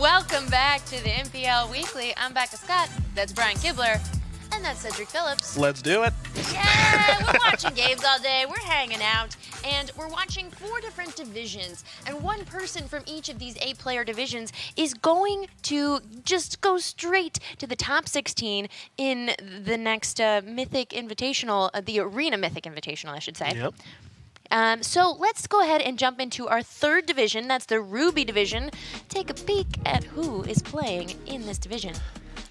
Welcome back to the MPL Weekly. I'm Becca Scott. That's Brian Kibler. And that's Cedric Phillips. Let's do it. Yeah, we're watching games all day. We're hanging out. And we're watching 4 different divisions. And one person from each of these 8-player divisions is going to just go straight to the top 16 in the next Mythic Invitational, the Arena Mythic Invitational, I should say. Yep. So let's go ahead and jump into our 3rd division. That's the Ruby division. Take a peek at who is playing in this division.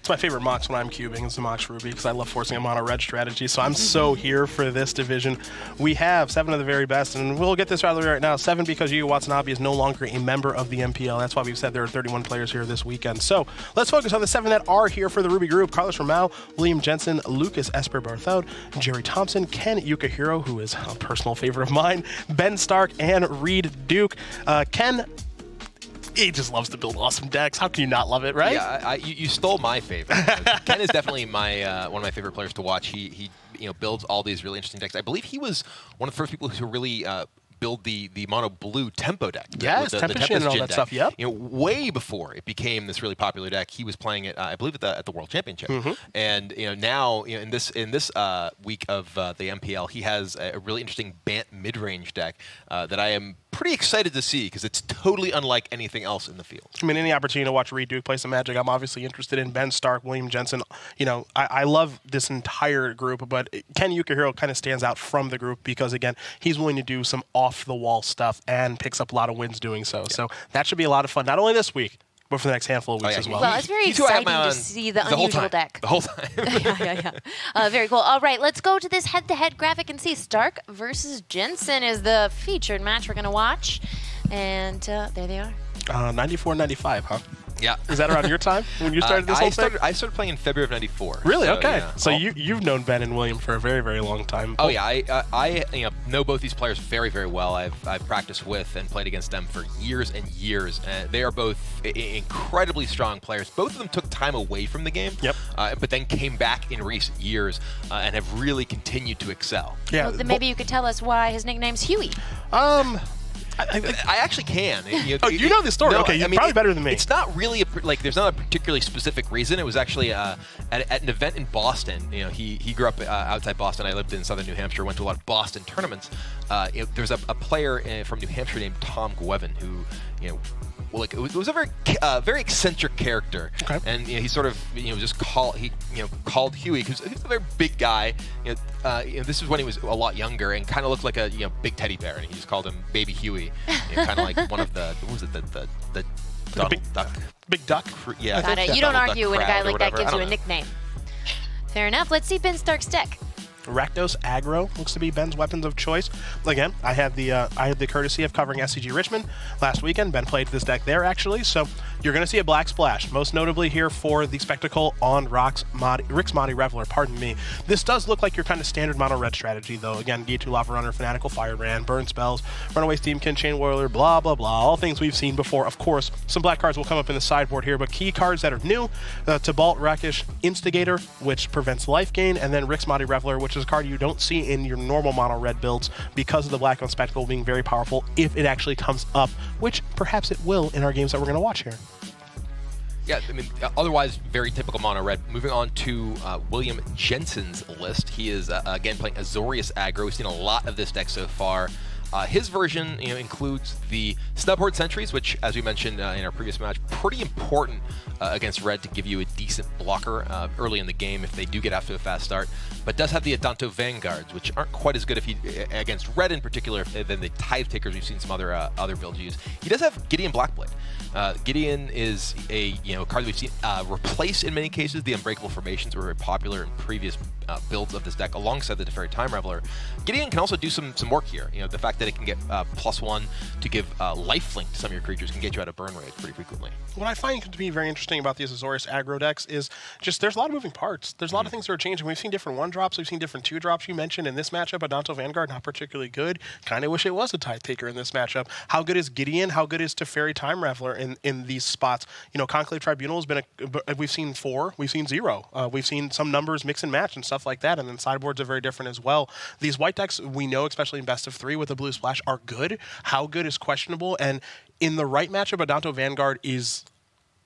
It's my favorite Mox when I'm cubing. It's the Mox Ruby because I love forcing a mono red strategy. So I'm so here for this division. We have 7 of the very best, and we'll get this out of the way right now. 7 because Yuya Watanabe is no longer a member of the MPL. That's why we've said there are 31 players here this weekend. So let's focus on the 7 that are here for the Ruby group. Carlos Ramal, William Jensen, Lucas Esper Barthod, Jerry Thompson, Ken Yukihiro, who is a personal favorite of mine, Ben Stark, and Reed Duke. Ken, he just loves to build awesome decks. How can you not love it, right? Yeah, you stole my favorite. Ken is definitely my one of my favorite players to watch. He builds all these really interesting decks. I believe he was one of the first people who really build the mono blue tempo deck. Yes, the Tempest and all that deck. stuff. Yep. Way before it became this really popular deck, he was playing it. I believe at the World Championship. And now in this week of the MPL, he has a really interesting Bant mid-range deck that I am pretty excited to see because it's totally unlike anything else in the field. I mean, any opportunity to watch Reed Duke play some Magic, I'm obviously interested in. Ben Stark, William Jensen. I love this entire group, but Ken Yukihiro kind of stands out from the group because, again, he's willing to do some off-the-wall stuff and picks up a lot of wins doing so. Yeah. So that should be a lot of fun, not only this week, but for the next handful of weeks as well. Well, it's very exciting to see the unusual deck. The whole time. Yeah. Very cool. All right, let's go to this head-to-head graphic and see. Stark versus Jensen is the featured match we're going to watch. And there they are. 94-95, huh? Yeah. Is that around your time when you started this whole thing? I started playing in February of '94. Really? So, okay. Yeah. So you've known Ben and William for a very, very long time. Oh yeah, I know both these players very, very well. I've practiced with and played against them for years and years. They are both incredibly strong players. Both of them took time away from the game. Yep. But then came back in recent years and have really continued to excel. Yeah. Well, then maybe you could tell us why his nickname's Huey. I actually can. You know the story. No, okay, you're probably better than me. It's not really there's not a particularly specific reason. It was actually at an event in Boston. He grew up outside Boston. I lived in southern New Hampshire. Went to a lot of Boston tournaments. There's a player from New Hampshire named Tom Gwevin who it was a very eccentric character, okay. And he sort of just called Huey because he's a very big guy. This is when he was a lot younger and kind of looked like a big teddy bear, and he just called him Baby Huey, kind of like one of the what was it the Donald Duck. Big Duck. Yeah. Got it. You don't argue when a guy like that gives you a nickname. Fair enough. Let's see Ben Stark's deck. Rakdos Aggro looks to be Ben's weapons of choice. Again, I had the courtesy of covering SCG Richmond last weekend. Ben played this deck there, actually. So you're going to see a black splash, most notably here for the Spectacle on Rick's Madi Reveler. Pardon me. This does look like your kind of standard mono red strategy, though. Again, Gitu Lava Runner, Fanatical Firebrand, Burn Spells, Runaway Steamkin, Chain Whirler, blah, blah, blah. All things we've seen before. Of course, some black cards will come up in the sideboard here, but key cards that are new, Tibalt Rakish Instigator, which prevents life gain, and then Rick's Madi Reveler, which is a card you don't see in your normal mono red builds because of the black on Spectacle being very powerful if it actually comes up, which perhaps it will in our games that we're going to watch here. Yeah, I mean, otherwise very typical mono red. Moving on to William Jensen's list. He is again playing Azorius aggro. We've seen a lot of this deck so far. His version includes the Snub Horde Sentries, which, as we mentioned in our previous match, pretty important against red to give you a decent blocker early in the game if they do get off to a fast start. But does have the Adanto Vanguards, which aren't quite as good against red in particular than the Tithe Takers we've seen some other builds use. He does have Gideon Blackblade. Gideon is a card that we've seen replace in many cases the Unbreakable Formations, were very popular in previous builds of this deck alongside the Teferi Time Reveler. Gideon can also do some work here. The fact that it can get +1 to give lifelink to some of your creatures can get you out of burn rate pretty frequently. What I find to be very interesting about these Azorius aggro decks is just there's a lot of moving parts. There's a lot of things that are changing. We've seen different 1-drops. We've seen different 2-drops. You mentioned in this matchup, Adanto Vanguard, not particularly good. Kind of wish it was a Tithe Taker in this matchup. How good is Gideon? How good is Teferi Time Reveler in these spots? Conclave Tribunal has been we've seen 4. We've seen 0. We've seen some numbers mix and match and stuff like that. And then sideboards are very different as well. These white decks, we know, especially in best of 3 with the blue splash, are good. How good is questionable. And in the right matchup, Adanto Vanguard is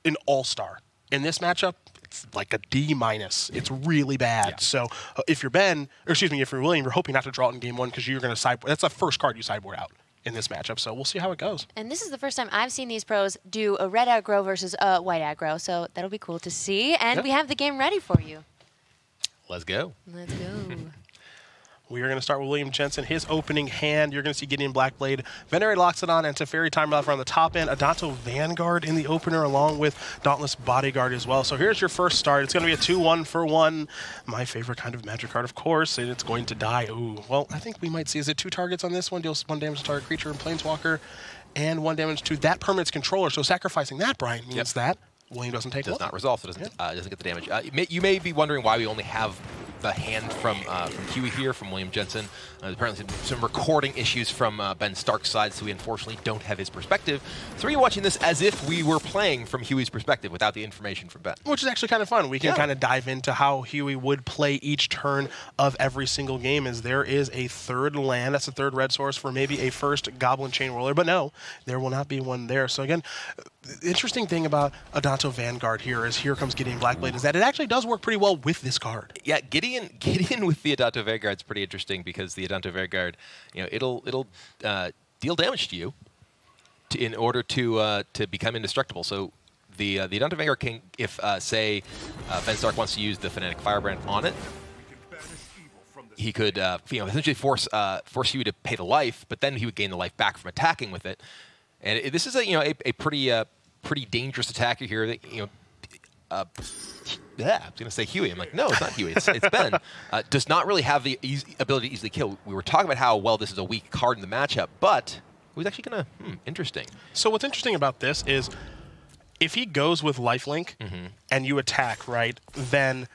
an all-star. In this matchup, it's like a D-. It's really bad. Yeah. So if you're Ben, or excuse me, if you're William, you're hoping not to draw it in game one because you're going to sideboard. That's the first card you sideboard out in this matchup. So we'll see how it goes. And this is the first time I've seen these pros do a red aggro versus a white aggro, so that'll be cool to see. And we have the game ready for you. Let's go. Let's go. We are going to start with William Jensen. His opening hand, you're going to see Gideon Blackblade, Venerated Loxodon, and Teferi Time Raveler on the top end. Adanto Vanguard in the opener, along with Dauntless Bodyguard as well. So here's your first start. It's going to be a 2-1 for 1. My favorite kind of magic card, of course, and it's going to die. Ooh, well, I think we might see, is it 2 targets on this one? Deals 1 damage to target creature and Planeswalker, and 1 damage to that permanent's controller. So sacrificing that, Brian, means that William doesn't take it. Does not resolve, so doesn't get the damage. You may be wondering why we only have the hand from Huey here, from William Jensen. Apparently some recording issues from Ben Stark's side, so we unfortunately don't have his perspective. So we're watching this as if we were playing from Huey's perspective without the information from Ben. Which is actually kind of fun. We can kind of dive into how Huey would play each turn of every single game, as there is a third land, that's a third red source for maybe a first Goblin Chain Whirler, but no, there will not be one there. So again, the interesting thing about Adanto Vanguard here is here comes Gideon Blackblade, is that it actually does work pretty well with this card. Yeah, Gideon with the Adanto Vanguard is pretty interesting, because the Adanto Vanguard, it'll deal damage to you in order to become indestructible. So the Adanto Vanguard can, if say Ben Stark wants to use the Fanatic Firebrand on it, he could essentially force you to pay the life, but then he would gain the life back from attacking with it. And this is a pretty dangerous attacker here. That I was going to say Huey. I'm like, no, it's not Huey. It's Ben. Does not really have the ability to easily kill. We were talking about how well this is a weak card in the matchup, but it was actually going to interesting. So what's interesting about this is if he goes with lifelink and you attack, right, then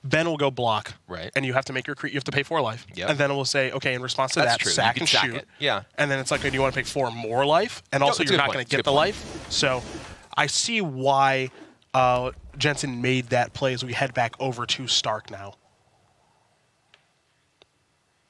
Ben will go block, right, and you have to make your you have to pay 4 life, and then it will say, okay, in response to that, true. sack and shoot, and then it's like, okay, do you want to pay 4 more life, and also you're not going to get the life. So I see why Jensen made that play as we head back over to Stark now.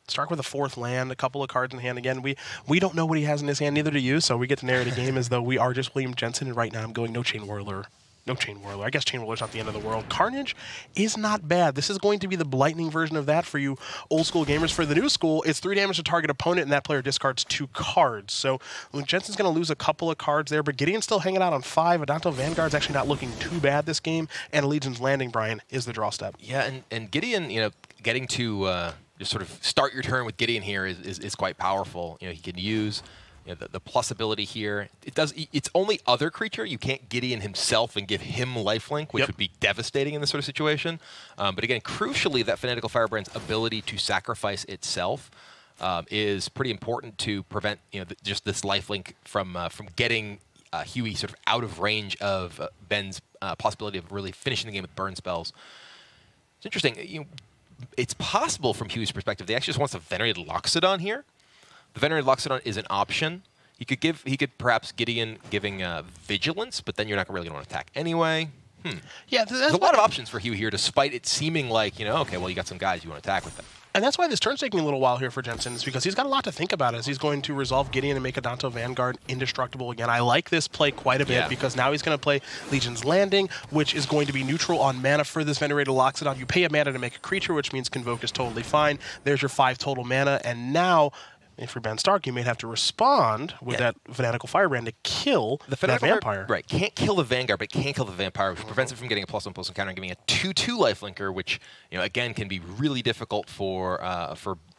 Stark with a 4th land, a couple of cards in hand. Again, we don't know what he has in his hand, neither do you, so we get to narrate a game as though we are just William Jensen, and right now I'm going no Chain Whirler. No Chain Whirler. I guess Chain Whirler's not the end of the world. Carnage is not bad. This is going to be the lightning version of that for you old school gamers. For the new school, it's 3 damage to target opponent, and that player discards 2 cards. So Jensen's going to lose a couple of cards there, but Gideon's still hanging out on 5. Adanto Vanguard's actually not looking too bad this game, and Legion's Landing, Brian, is the draw step. Yeah, and Gideon, getting to just sort of start your turn with Gideon here is quite powerful. He can use the plus ability here. It's only other creature. You can't Gideon himself and give him lifelink, which would be devastating in this sort of situation. But again, crucially, that Fanatical Firebrand's ability to sacrifice itself is pretty important to prevent just this lifelink from getting Huey sort of out of range of Ben's possibility of really finishing the game with burn spells. It's interesting. It's possible from Huey's perspective, they actually just want a Venerated Loxodon here. The Venerated Loxodon is an option. He could perhaps Gideon giving Vigilance, but then you're not really going to attack anyway. Yeah, there's a lot of options for Huey here, despite it seeming like, okay, well, you got some guys you want to attack with them. And that's why this turn's taking a little while here for Jensen, is because he's got a lot to think about as he's going to resolve Gideon and make Adanto Vanguard indestructible again. I like this play quite a bit because now he's going to play Legion's Landing, which is going to be neutral on mana for this Venerated Loxodon. You pay a mana to make a creature, which means Convoke is totally fine. There's your 5 total mana, and now if you're Ben Stark, you may have to respond with that Fanatical Firebrand to kill that vampire. Right, can't kill the Vanguard, but can't kill the vampire, which prevents it from getting a +1/+1 counter and giving a 2/2 lifelinker, which again can be really difficult for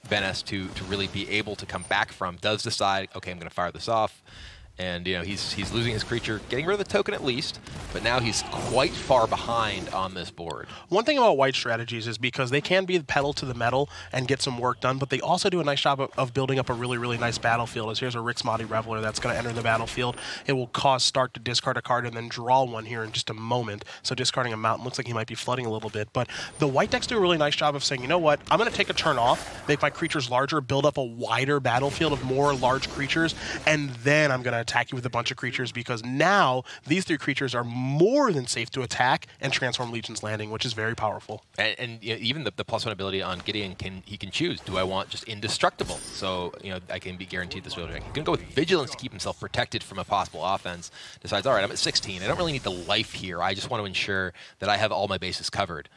Ben S to really be able to come back from. Does decide, okay, I'm going to fire this off. And he's losing his creature, getting rid of the token at least, but now he's quite far behind on this board. One thing about white strategies is because they can be the pedal to the metal and get some work done, but they also do a nice job of building up a really, really nice battlefield. As here's a Rixmati Reveler that's going to enter the battlefield. It will cause Stark to discard a card and then draw one here in just a moment. So discarding a mountain looks like he might be flooding a little bit, but the white decks do a really nice job of saying, you know what, I'm going to take a turn off, make my creatures larger, build up a wider battlefield of more large creatures, and then I'm going to attack you with a bunch of creatures, because now these 3 creatures are more than safe to attack and transform Legion's Landing, which is very powerful. And you know, even the +1 ability on Gideon, he can choose, do I want just indestructible? So, you know, I can be guaranteed this ability. He can go with Vigilance to keep himself protected from a possible offense. Decides, all right, I'm at 16. I don't really need the life here. I just want to ensure that I have all my bases covered.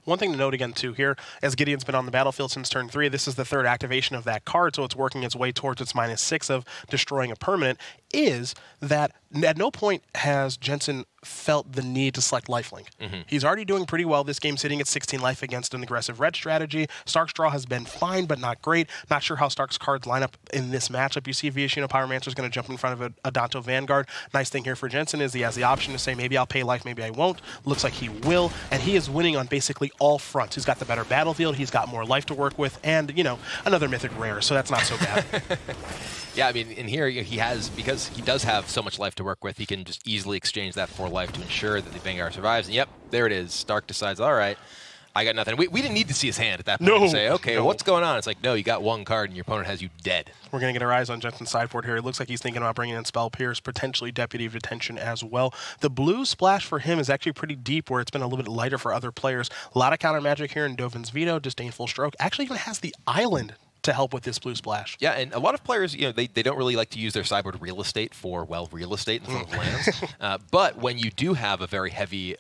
One thing to note again, too, here, as Gideon's been on the battlefield since turn 3, this is the 3rd activation of that card, so it's working its way towards its -6 of destroying a permanent, is that at no point has Jensen felt the need to select lifelink. He's already doing pretty well this game, sitting at 16 life against an aggressive red strategy. Stark's draw has been fine, but not great. Not sure how Stark's cards line up in this matchup. You see Viashino Pyromancer is going to jump in front of a Adanto Vanguard. Nice thing here for Jensen is he has the option to say, maybe I'll pay life, maybe I won't. Looks like he will, and he is winning on basically all fronts. He's got the better battlefield, he's got more life to work with, and, you know, another Mythic Rare, so that's not so bad. Yeah, I mean, in here he has, because he does have so much life to work with, he can just easily exchange that for life to ensure that the Vanguard survives. And yep, there it is. Stark decides, all right, I got nothing. We didn't need to see his hand at that point to say, okay, what's going on? It's like, no, you got 1 card and your opponent has you dead. We're going to get our eyes on Jensen's sideboard here. It looks like he's thinking about bringing in Spell Pierce, potentially Deputy of Detention as well. The blue splash for him is actually pretty deep, where it's been a little bit lighter for other players. A lot of counter magic here in Dovin's Veto, Disdainful Stroke. Actually even has the island to help with this blue splash. Yeah, and a lot of players, you know, they don't really like to use their sideboard real estate for, well, real estate in front of lands. But when you do have a very heavy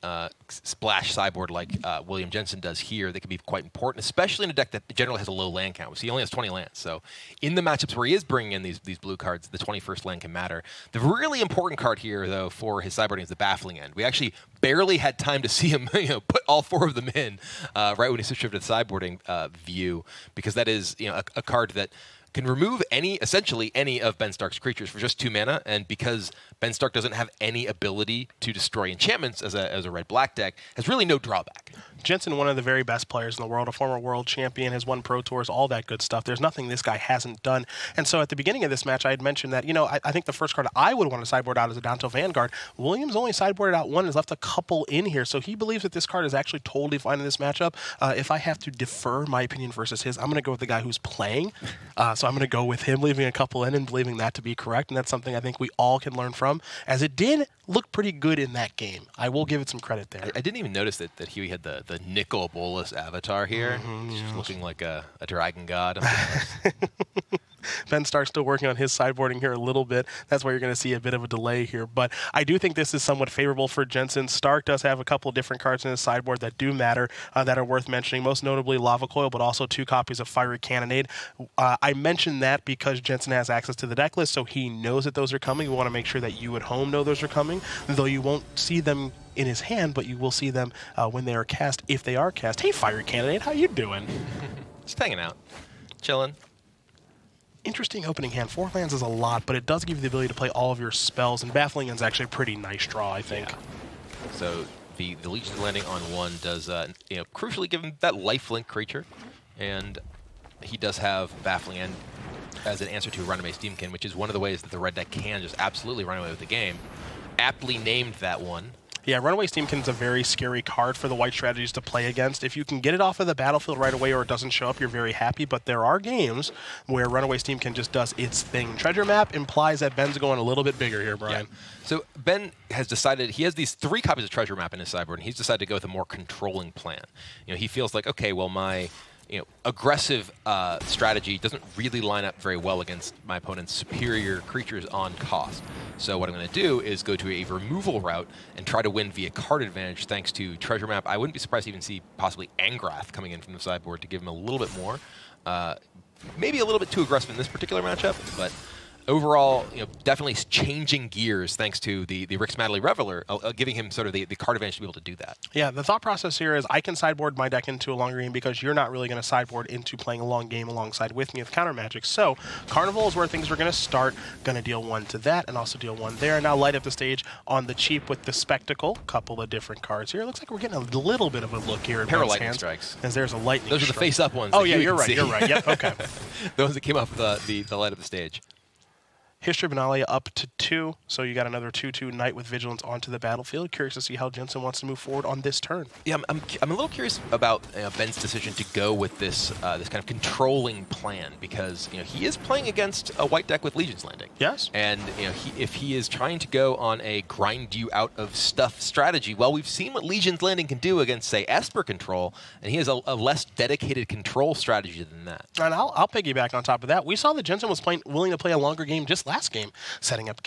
splash sideboard like William Jensen does here, they can be quite important, especially in a deck that generally has a low land count. He only has 20 lands. So in the matchups where he is bringing in these blue cards, the 21st land can matter. The really important card here, though, for his sideboarding is the Baffling End. We actually barely had time to see him, you know, put all 4 of them in right when he switched over to the sideboarding view, because that is, you know, a card that can remove essentially any of Ben Stark's creatures for just 2 mana, and because Ben Stark doesn't have any ability to destroy enchantments as a red-black deck, has really no drawback. Jensen, one of the very best players in the world, a former world champion, has won Pro Tours, all that good stuff. There's nothing this guy hasn't done. And so at the beginning of this match, I had mentioned that, you know, I think the first card I would want to sideboard out is a Adanto Vanguard. Williams only sideboarded out 1, has left a couple in here, so he believes that this card is actually totally fine in this matchup. If I have to defer my opinion versus his, I'm going to go with the guy who's playing. So I'm going to go with him leaving a couple in and believing that to be correct, and that's something I think we all can learn from, as it did look pretty good in that game. I will give it some credit there. I didn't even notice that Huey had the Nicol Bolas avatar here. Just looking like a dragon god. Ben Stark's still working on his sideboarding here a little bit. That's why you're going to see a bit of a delay here. But I do think this is somewhat favorable for Jensen. Stark does have a couple of different cards in his sideboard that do matter, that are worth mentioning, most notably Lava Coil, but also 2 copies of Fiery Cannonade. I mentioned that because Jensen has access to the deck list, so he knows that those are coming. We want to make sure that you at home know those are coming, though you won't see them in his hand, but you will see them when they are cast, if they are cast. Hey, Fiery Cannonade, how you doing? Just hanging out, chilling. Interesting opening hand. 4 lands is a lot, but it does give you the ability to play all of your spells, and Baffling End's actually a pretty nice draw, I think. Yeah. So the Legion's Landing on 1 does, you know, crucially give him that lifelink creature, and he does have Baffling End as an answer to Runaway Steamkin, which is one of the ways that the red deck can just absolutely run away with the game. Aptly named that one. Yeah, Runaway Steamkin is a very scary card for the white strategies to play against. If you can get it off of the battlefield right away or it doesn't show up, you're very happy, but there are games where Runaway Steamkin just does its thing. Treasure Map implies that Ben's going a little bit bigger here, Brian. Yeah. So Ben has decided, he has these 3 copies of Treasure Map in his sideboard, and he's decided to go with a more controlling plan. You know, he feels like, okay, well, my aggressive strategy doesn't really line up very well against my opponent's superior creatures on cost. So what I'm going to do is go to a removal route and try to win via card advantage thanks to Treasure Map. I wouldn't be surprised to even see possibly Angrath coming in from the sideboard to give him a little bit more. Maybe a little bit too aggressive in this particular matchup, but overall, definitely changing gears thanks to the Rix Madley Reveler, giving him sort of the card advantage to be able to do that. Yeah, the thought process here is I can sideboard my deck into a longer game because you're not really going to sideboard into playing a long game alongside with me with counter magic. So Carnival is where things are going to start. Going to deal 1 to that and also deal 1 there. And now light up the stage on the cheap with the Spectacle. Couple of different cards here. It looks like we're getting a little bit of a look here. Pair of lightning strikes. As there's a lightning Those are the face-up ones. Oh yeah, you're right. You're right. Yep. Okay. The ones that came off the light of the stage. History of Benalia up to 2, so you got another 2/2 Knight with Vigilance onto the battlefield. Curious to see how Jensen wants to move forward on this turn. Yeah, I'm a little curious about Ben's decision to go with this this kind of controlling plan, because he is playing against a white deck with Legion's Landing. Yes. And if he is trying to go on a grind you out of stuff strategy, well, we've seen what Legion's Landing can do against, say, Esper control, and he has a less dedicated control strategy than that. And I'll piggyback on top of that. We saw that Jensen was willing to play a longer game just last game, setting up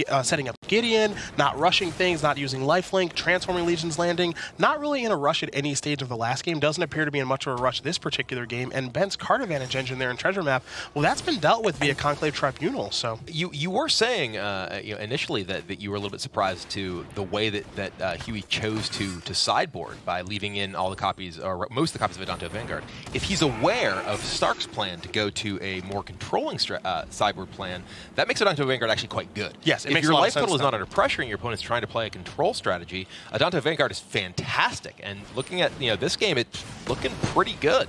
Gideon, not rushing things, not using lifelink, transforming Legion's Landing, not really in a rush at any stage of the last game. Doesn't appear to be in much of a rush this particular game. And Ben's card advantage engine there in Treasure Map, well, that's been dealt with via Conclave Tribunal. So you were saying initially that you were a little bit surprised to the way that Huey chose to sideboard by leaving in all the copies, or most of the copies of Adanto Vanguard. If he's aware of Stark's plan to go to a more controlling sideboard plan, that makes Adanto Vanguard actually quite good. Yes, it if makes your a lot of life sense total is now. not under pressure and your opponent's trying to play a control strategy, Adanto Vanguard is fantastic. And looking at this game, it's looking pretty good.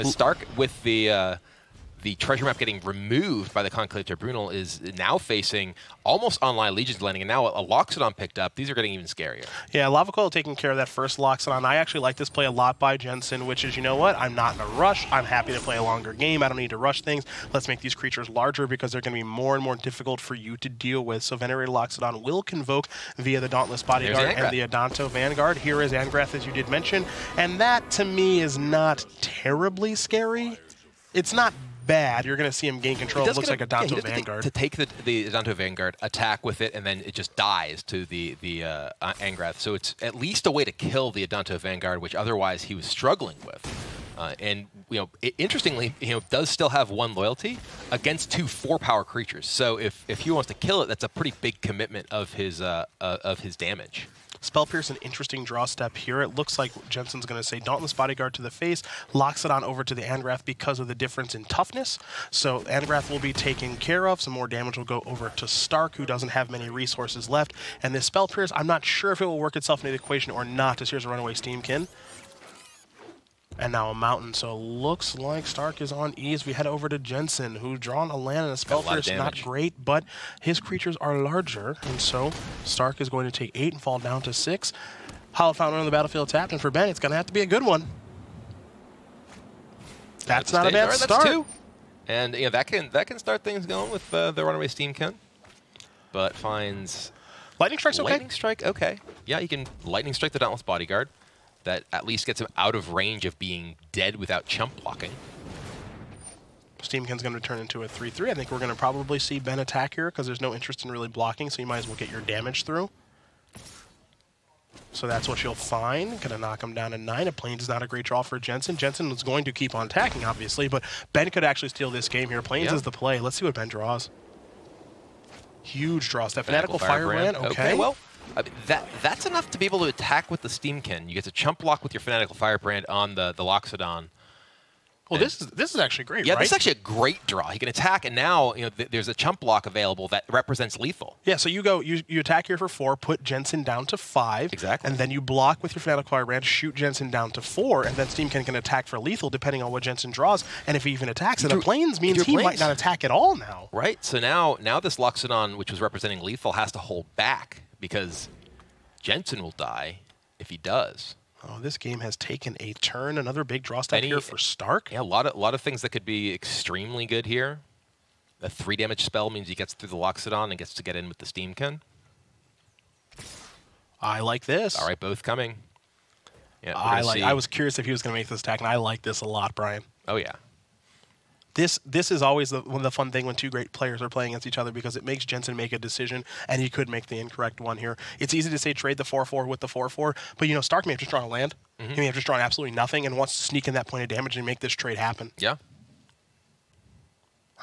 Stark with the treasure map getting removed by the Conclave Tribunal is now facing almost online Legion's Landing, and now a Loxodon picked up. These are getting even scarier. Yeah, Lava Coil taking care of that first Loxodon. I actually like this play a lot by Jensen, which is, you know what? I'm not in a rush. I'm happy to play a longer game. I don't need to rush things. Let's make these creatures larger because they're going to be more and more difficult for you to deal with. So Venerated Loxodon will convoke via the Dauntless Bodyguard and the Adanto Vanguard. Here is Angrath, as you did mention, and that, to me, is not terribly scary. It's not bad. You're going to see him gain control. It looks like Adanto Vanguard. To take the Adanto Vanguard, attack with it, and then it just dies to the Angrath. So it's at least a way to kill the Adanto Vanguard, which otherwise he was struggling with. And interestingly, does still have 1 loyalty against 2 4-power creatures. So if he wants to kill it, that's a pretty big commitment of his damage. Spell Pierce, an interesting draw step here. It looks like Jensen's going to say Dauntless Bodyguard to the face, Loxodon over to the Angrath because of the difference in toughness. So Angrath will be taken care of. Some more damage will go over to Stark, who doesn't have many resources left. And this Spell Pierce, I'm not sure if it will work itself into the equation or not, as here's a Runaway Steamkin. And now a Mountain, so looks like Stark is on ease. We head over to Jensen, who's drawn a land and a Spell Pierce. Not great, but his creatures are larger, and so Stark is going to take 8 and fall down to 6. Hallowed Fountain on the battlefield tapped, and for Ben, it's going to have to be a good one. That's not a bad start. That's 2. And that can start things going with the Runaway Steamkin, but finds Lightning Strike's okay. Lightning Strike, okay. Yeah, you can Lightning Strike the Dauntless Bodyguard. That at least gets him out of range of being dead without chump blocking. Steamkin's going to turn into a 3/3. I think we're going to probably see Ben attack here because there's no interest in really blocking, so you might as well get your damage through. So that's what you'll find. Going to knock him down to 9. A Plains is not a great draw for Jensen. Jensen is going to keep on attacking, obviously, but Ben could actually steal this game here. Plains is the play. Let's see what Ben draws. Huge draw step. Fanatical Firebrand. Okay, well, I mean, that's enough to be able to attack with the Steamkin. You get to chump block with your Fanatical Firebrand on the Loxodon. Well, this is actually great, yeah, right? This is actually a great draw. He can attack, and now there's a chump block available that represents lethal. Yeah, so you attack here for 4, put Jensen down to 5. Exactly. And then you block with your Fanatical Firebrand, shoot Jensen down to 4, and then Steamkin can attack for lethal depending on what Jensen draws. And if he even attacks, and the Plains means he might not attack at all now. Right, so now this Loxodon, which was representing lethal, has to hold back because Jensen will die if he does. Oh, this game has taken a turn. Another big draw step here for Stark. Yeah, a lot of things that could be extremely good here. A 3 damage spell means he gets through the Loxodon and gets to get in with the Steamkin. I like this. All right, both coming. Yeah, I was curious if he was going to make this attack, and I like this a lot, Brian. Oh yeah. This is always the fun thing when 2 great players are playing against each other because it makes Jensen make a decision, and he could make the incorrect one here. It's easy to say trade the 4/4 with the 4/4, but Stark may have just drawn a land. He may have just drawn absolutely nothing and wants to sneak in that point of damage and make this trade happen. Yeah.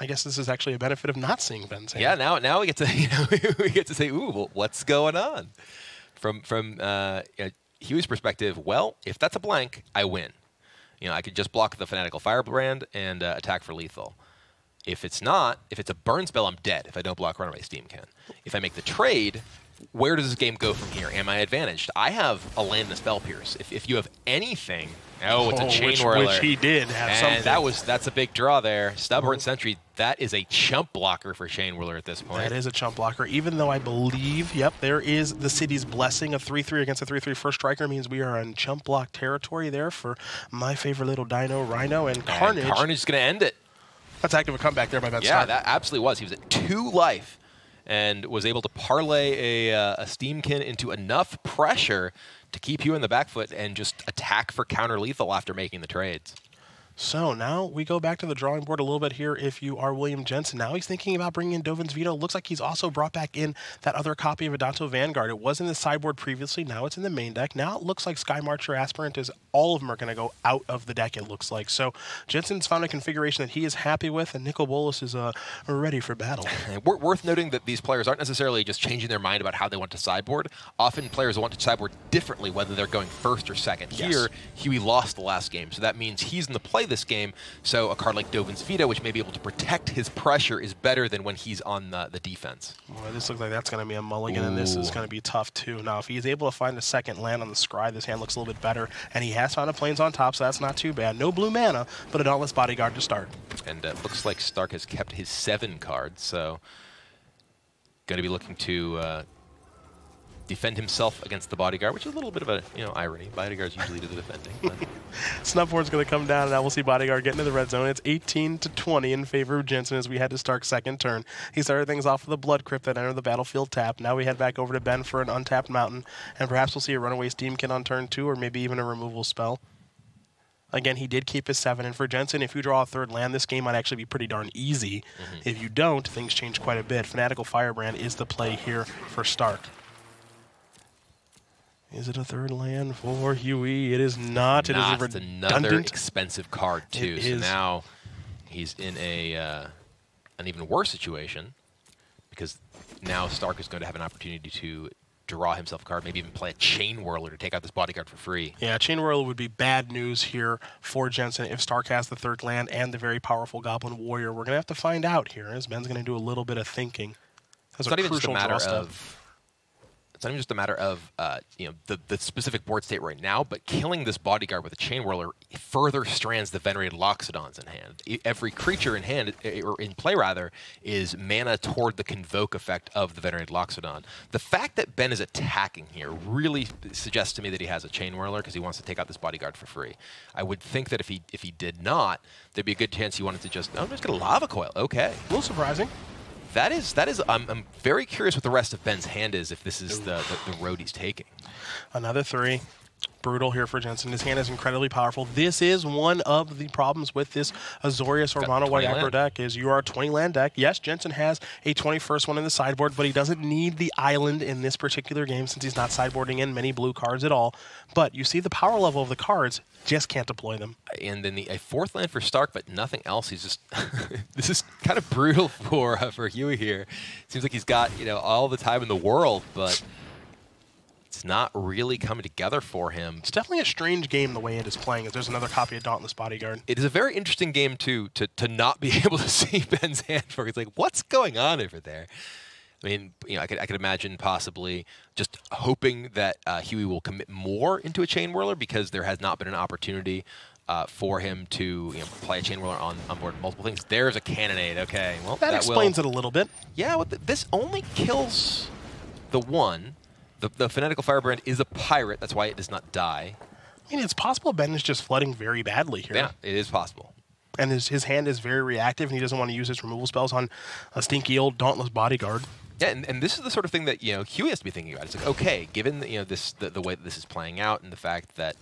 I guess this is actually a benefit of not seeing Ben's hand. Yeah, now we get to we get to say, ooh, well, what's going on? From Huey's perspective, well, if that's a blank, I win. I could just block the Fanatical Firebrand and attack for lethal. If it's not, if it's a burn spell, I'm dead if I don't block Runaway Steamkin. If I make the trade, where does this game go from here? Am I advantaged? I have a land and a Spell Pierce. If you have anything, it's a Chain Whirler. Which he did have and something. that's a big draw there. Stubborn Sentry, that is a chump blocker for Chain Whirler at this point. That is a chump blocker, even though I believe, there is the City's Blessing. A 3-3 against a 3-3 first striker means we are in chump block territory there for my favorite little Dino, Rhino, and Carnage. And Carnage is going to end it. That's active a comeback there by Ben Yeah, Stark. that absolutely was. He was at 2 life and was able to parlay a Steamkin into enough pressure to keep you in the back foot and just attack for counter-lethal after making the trades. So now we go back to the drawing board a little bit here if you are William Jensen. Now he's thinking about bringing in Dovin's Veto. Looks like he's also brought back in that other copy of Adanto Vanguard. It was in the sideboard previously. Now it's in the main deck. Now it looks like Sky Marcher Aspirant is all of them are going to go out of the deck, it looks like. So Jensen's found a configuration that he is happy with, and Nicol Bolas is ready for battle. And worth noting that these players aren't necessarily just changing their mind about how they want to sideboard. Often players want to sideboard differently, whether they're going first or second. Yes. Here, Huey lost the last game, so that means he's in the play this game. So a card like Dovin's Veto, which may be able to protect his pressure, is better than when he's on the defense. Boy, this looks like that's going to be a mulligan, and this is going to be tough too. Now, if he's able to find a second land on the scry, this hand looks a little bit better, and he has found a Plains on top, so that's not too bad. No blue mana, but a Dauntless Bodyguard to start. And it looks like Stark has kept his 7 cards, so going to be looking to defend himself against the Bodyguard, which is a little bit of a irony. Bodyguards usually do the defending. But. Snuffboard's going to come down, and now we'll see Bodyguard get into the red zone. It's 18-20 in favor of Jensen as we head to Stark's second turn. He started things off with a Blood Crypt that entered the battlefield tapped. Now we head back over to Ben for an untapped Mountain, and perhaps we'll see a Runaway Steamkin on turn 2, or maybe even a removal spell. Again, he did keep his 7, and for Jensen, if you draw a third land, this game might actually be pretty darn easy. If you don't, things change quite a bit. Fanatical Firebrand is the play here for Stark. Is it a third land for Huey? It is not. It is a redundant. Another expensive card, too. So is. now he's in an even worse situation because now Stark is going to have an opportunity to draw himself a card, maybe even play a Chain Whirler to take out this Bodyguard for free. Yeah, Chain Whirler would be bad news here for Jensen if Stark has the third land and the very powerful Goblin Warrior. We're going to have to find out here as Ben's going to do a little bit of thinking. It's not even just a matter of... It's not even just a matter of the specific board state right now, but killing this Bodyguard with a Chain Whirler further strands the Venerated Loxodons in hand. Every creature in hand, or in play rather, is mana toward the Convoke effect of the Venerated Loxodon. The fact that Ben is attacking here really suggests to me that he has a Chain Whirler because he wants to take out this Bodyguard for free. I would think that if he did not, there'd be a good chance he wanted to just, I'm just going to Lava Coil. Okay. A little surprising. That is. I'm very curious what the rest of Ben's hand is if this is the road he's taking. Another 3. Brutal here for Jensen. His hand is incredibly powerful. This is one of the problems with this Azorius or Mono White aggro deck is you are a 20 land deck. Yes, Jensen has a 21st one in the sideboard, but he doesn't need the island in this particular game since he's not sideboarding in many blue cards at all. But you see the power level of the cards, just can't deploy them. And then a 4th land for Stark, but nothing else. He's just this is kind of brutal for Huey here. Seems like he's got all the time in the world, but it's not really coming together for him. It's definitely a strange game the way it is playing. As there's another copy of Dauntless Bodyguard. It is a very interesting game to not be able to see Ben's hand for. It's like, what's going on over there? I mean, I could imagine possibly just hoping that Huey will commit more into a Chain Whirler because there has not been an opportunity for him to play a Chain Whirler on board multiple things. There's a Cannonade. Okay, well that explains it a little bit. Yeah, well, this only kills the one. The Fanatical Firebrand is a pirate. That's why it does not die. I mean, it's possible Ben is just flooding very badly here. Yeah, it is possible. And his hand is very reactive, and he doesn't want to use his removal spells on a stinky old Dauntless Bodyguard. Yeah, and this is the sort of thing that Huey has to be thinking about. It's like, okay, given the way that this is playing out and the fact that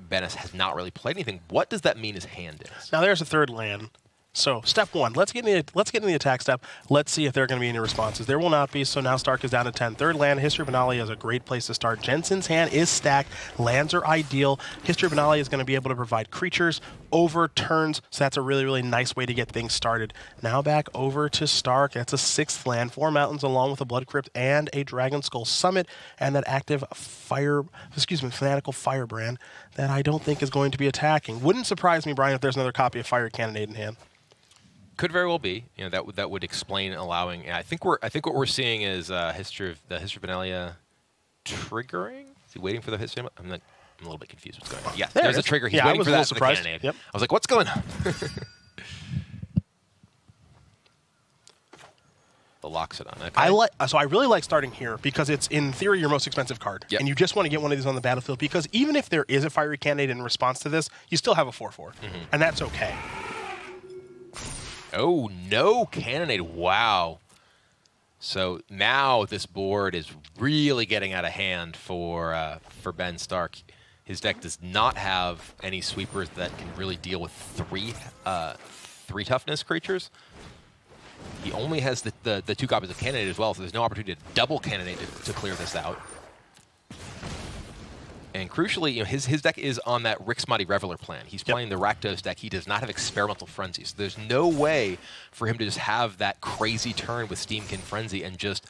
Ben has not really played anything, what does that mean his hand is? Now there's a third land. So step 1, let's get in the attack step. Let's see if there are going to be any responses. There will not be, so now Stark is down to 10. Third land, History of Benalia is a great place to start. Jensen's hand is stacked. Lands are ideal. History of Benalia is going to be able to provide creatures over turns, so that's a really, really nice way to get things started. Now back over to Stark. That's a 6th land, 4 mountains along with a Blood Crypt and a Dragon Skull Summit, and that active Fanatical Firebrand that I don't think is going to be attacking. Wouldn't surprise me, Brian, if there's another copy of Fire Cannonade in hand. Could very well be. You know, that would explain allowing. I think what we're seeing is history of Benalia triggering. Is he waiting for the history? I'm a little bit confused. What's going on? Yeah, there's a trigger. He's waiting for that. Surprised. The Yep. I was like, what's going on? The Loxodon. Okay. So I really like starting here because it's in theory your most expensive card, and you just want to get one of these on the battlefield because even if there is a fiery candidate in response to this, you still have a 4/4, and that's okay. Oh no, Cannonade! Wow. So now this board is really getting out of hand for Ben Stark. His deck does not have any sweepers that can really deal with three toughness creatures. He only has the 2 copies of Cannonade as well, so there's no opportunity to double Cannonade to clear this out. And crucially, you know, his deck is on that Rix Mighty Reveler plan. He's playing the Rakdos deck. He does not have Experimental Frenzy, so there's no way for him to just have that crazy turn with Steamkin Frenzy and just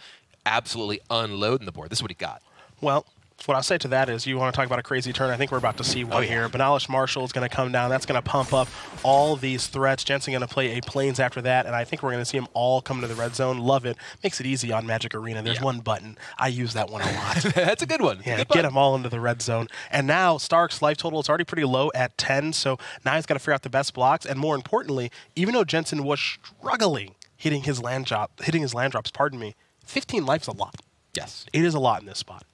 absolutely unload in the board. This is what he got. Well, what I'll say to that is you want to talk about a crazy turn. I think we're about to see one here. Benalish Marshall is going to come down. That's going to pump up all these threats. Jensen going to play a Plains after that, and I think we're going to see them all come to the red zone. Love it. Makes it easy on Magic Arena. There's one button. I use that one a lot. That's a good one. Yeah, get them all into the red zone. And now Stark's life total is already pretty low at 10, so now he's got to figure out the best blocks. And more importantly, even though Jensen was struggling hitting his land drops, 15 life's a lot. Yes. It is a lot in this spot.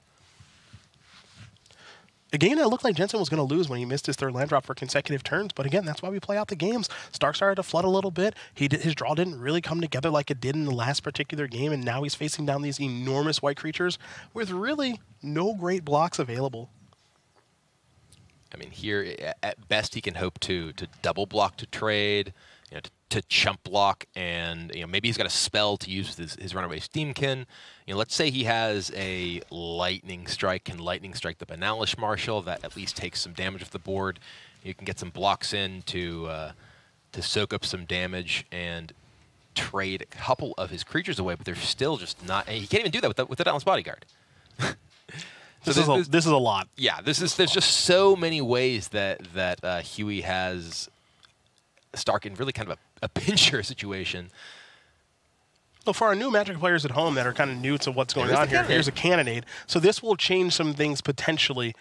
Again, it looked like Jensen was going to lose when he missed his 3rd land drop for consecutive turns, but again, that's why we play out the games. Stark started to flood a little bit. His draw didn't really come together like it did in the last particular game, and now he's facing down these enormous white creatures with really no great blocks available. I mean, here, at best, he can hope to double block to trade, you know, to chump block, and maybe he's got a spell to use with his Runaway Steamkin. Let's say he has a Lightning Strike, can Lightning Strike the Benalish Marshall. That at least takes some damage off the board. You can get some blocks in to soak up some damage and trade a couple of his creatures away, but they're still just not. And he can't even do that with the Dauntless Bodyguard. This is a lot. Yeah, there's just so many ways that Huey has Stark in really kind of a pincher situation. Well, for our new Magic players at home that are kind of new to what's going on here, here's a Cannonade. So this will change some things potentially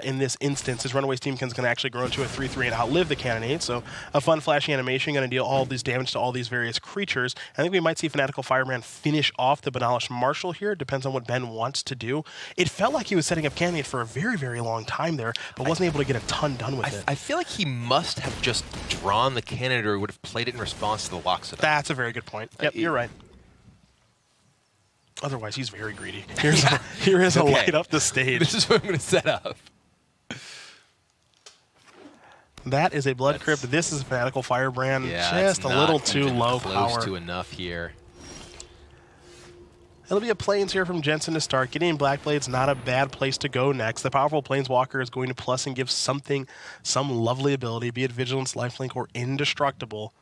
in this instance. His Runaway Steamkin's going to actually grow into a 3/3 and outlive the Cannonade. So a fun, flashy animation, going to deal all this damage to all these various creatures. I think we might see Fanatical Firebrand finish off the Benalish Marshall here. It depends on what Ben wants to do. It felt like he was setting up Cannonade for a very, very long time there, but wasn't able to get a ton done with it. I feel like he must have just drawn the Cannonade or would have played it in response to the Loxodon. That's a very good point. Yep, you're right. Otherwise, he's very greedy. Here is a light up the stage. This is what I'm going to set up. That is a Blood Crypt. This is a Fanatical Firebrand. Yeah, just a little too low close power. To enough here. It'll be a Plains here from Jensen to start. Getting Black Blade's not a bad place to go next. The powerful Planeswalker is going to plus and give something, some lovely ability, be it Vigilance, Lifelink, or Indestructible.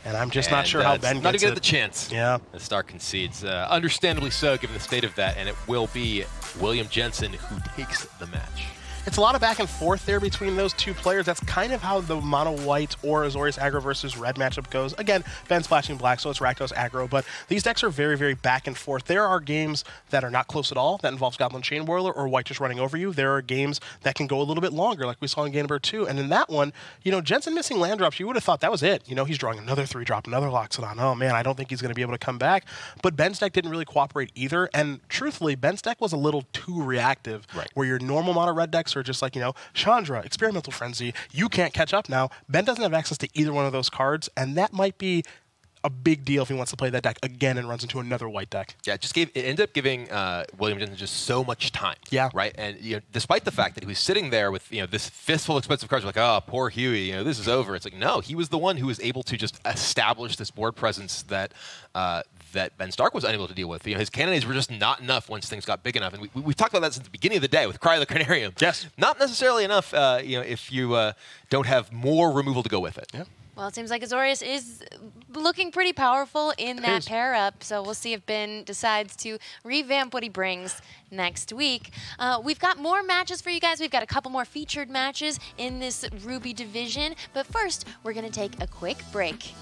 And I'm just not sure how Ben gets not even it. get the chance. Yeah. The Stark concedes. Understandably so, given the state of that, and it will be William Jensen who takes the match. It's a lot of back and forth there between those two players. That's kind of how the mono white or Azorius aggro versus red matchup goes. Again, Ben splashing black, so it's Rakdos aggro, but these decks are very, very back and forth. There are games that are not close at all, that involves Goblin Chain Whirler or white just running over you. There are games that can go a little bit longer, like we saw in game number 2. And in that one, Jensen missing land drops, you would have thought that was it. He's drawing another 3-drop, another Loxodon. Oh man, I don't think he's going to be able to come back. But Ben's deck didn't really cooperate either. And truthfully, Ben's deck was a little too reactive, where your normal mono red decks are just like, Chandra, Experimental Frenzy, you can't catch up now. Ben doesn't have access to either one of those cards, and that might be a big deal if he wants to play that deck again and runs into another white deck. Yeah, it ended up giving William Jensen just so much time. Yeah. Right? And despite the fact that he was sitting there with this fistful of expensive cards, like, oh, poor Huey, this is over. It's like, no, he was the one who was able to just establish this board presence that that Ben Stark was unable to deal with. His Cannonades were just not enough once things got big enough. And we've talked about that since the beginning of the day with Cry of the Carnarium. Yes. Not necessarily enough if you don't have more removal to go with it. Yeah. Well, it seems like Azorius is looking pretty powerful in that pair-up, so we'll see if Ben decides to revamp what he brings next week. We've got more matches for you guys. We've got a couple more featured matches in this Ruby division, but first, we're going to take a quick break.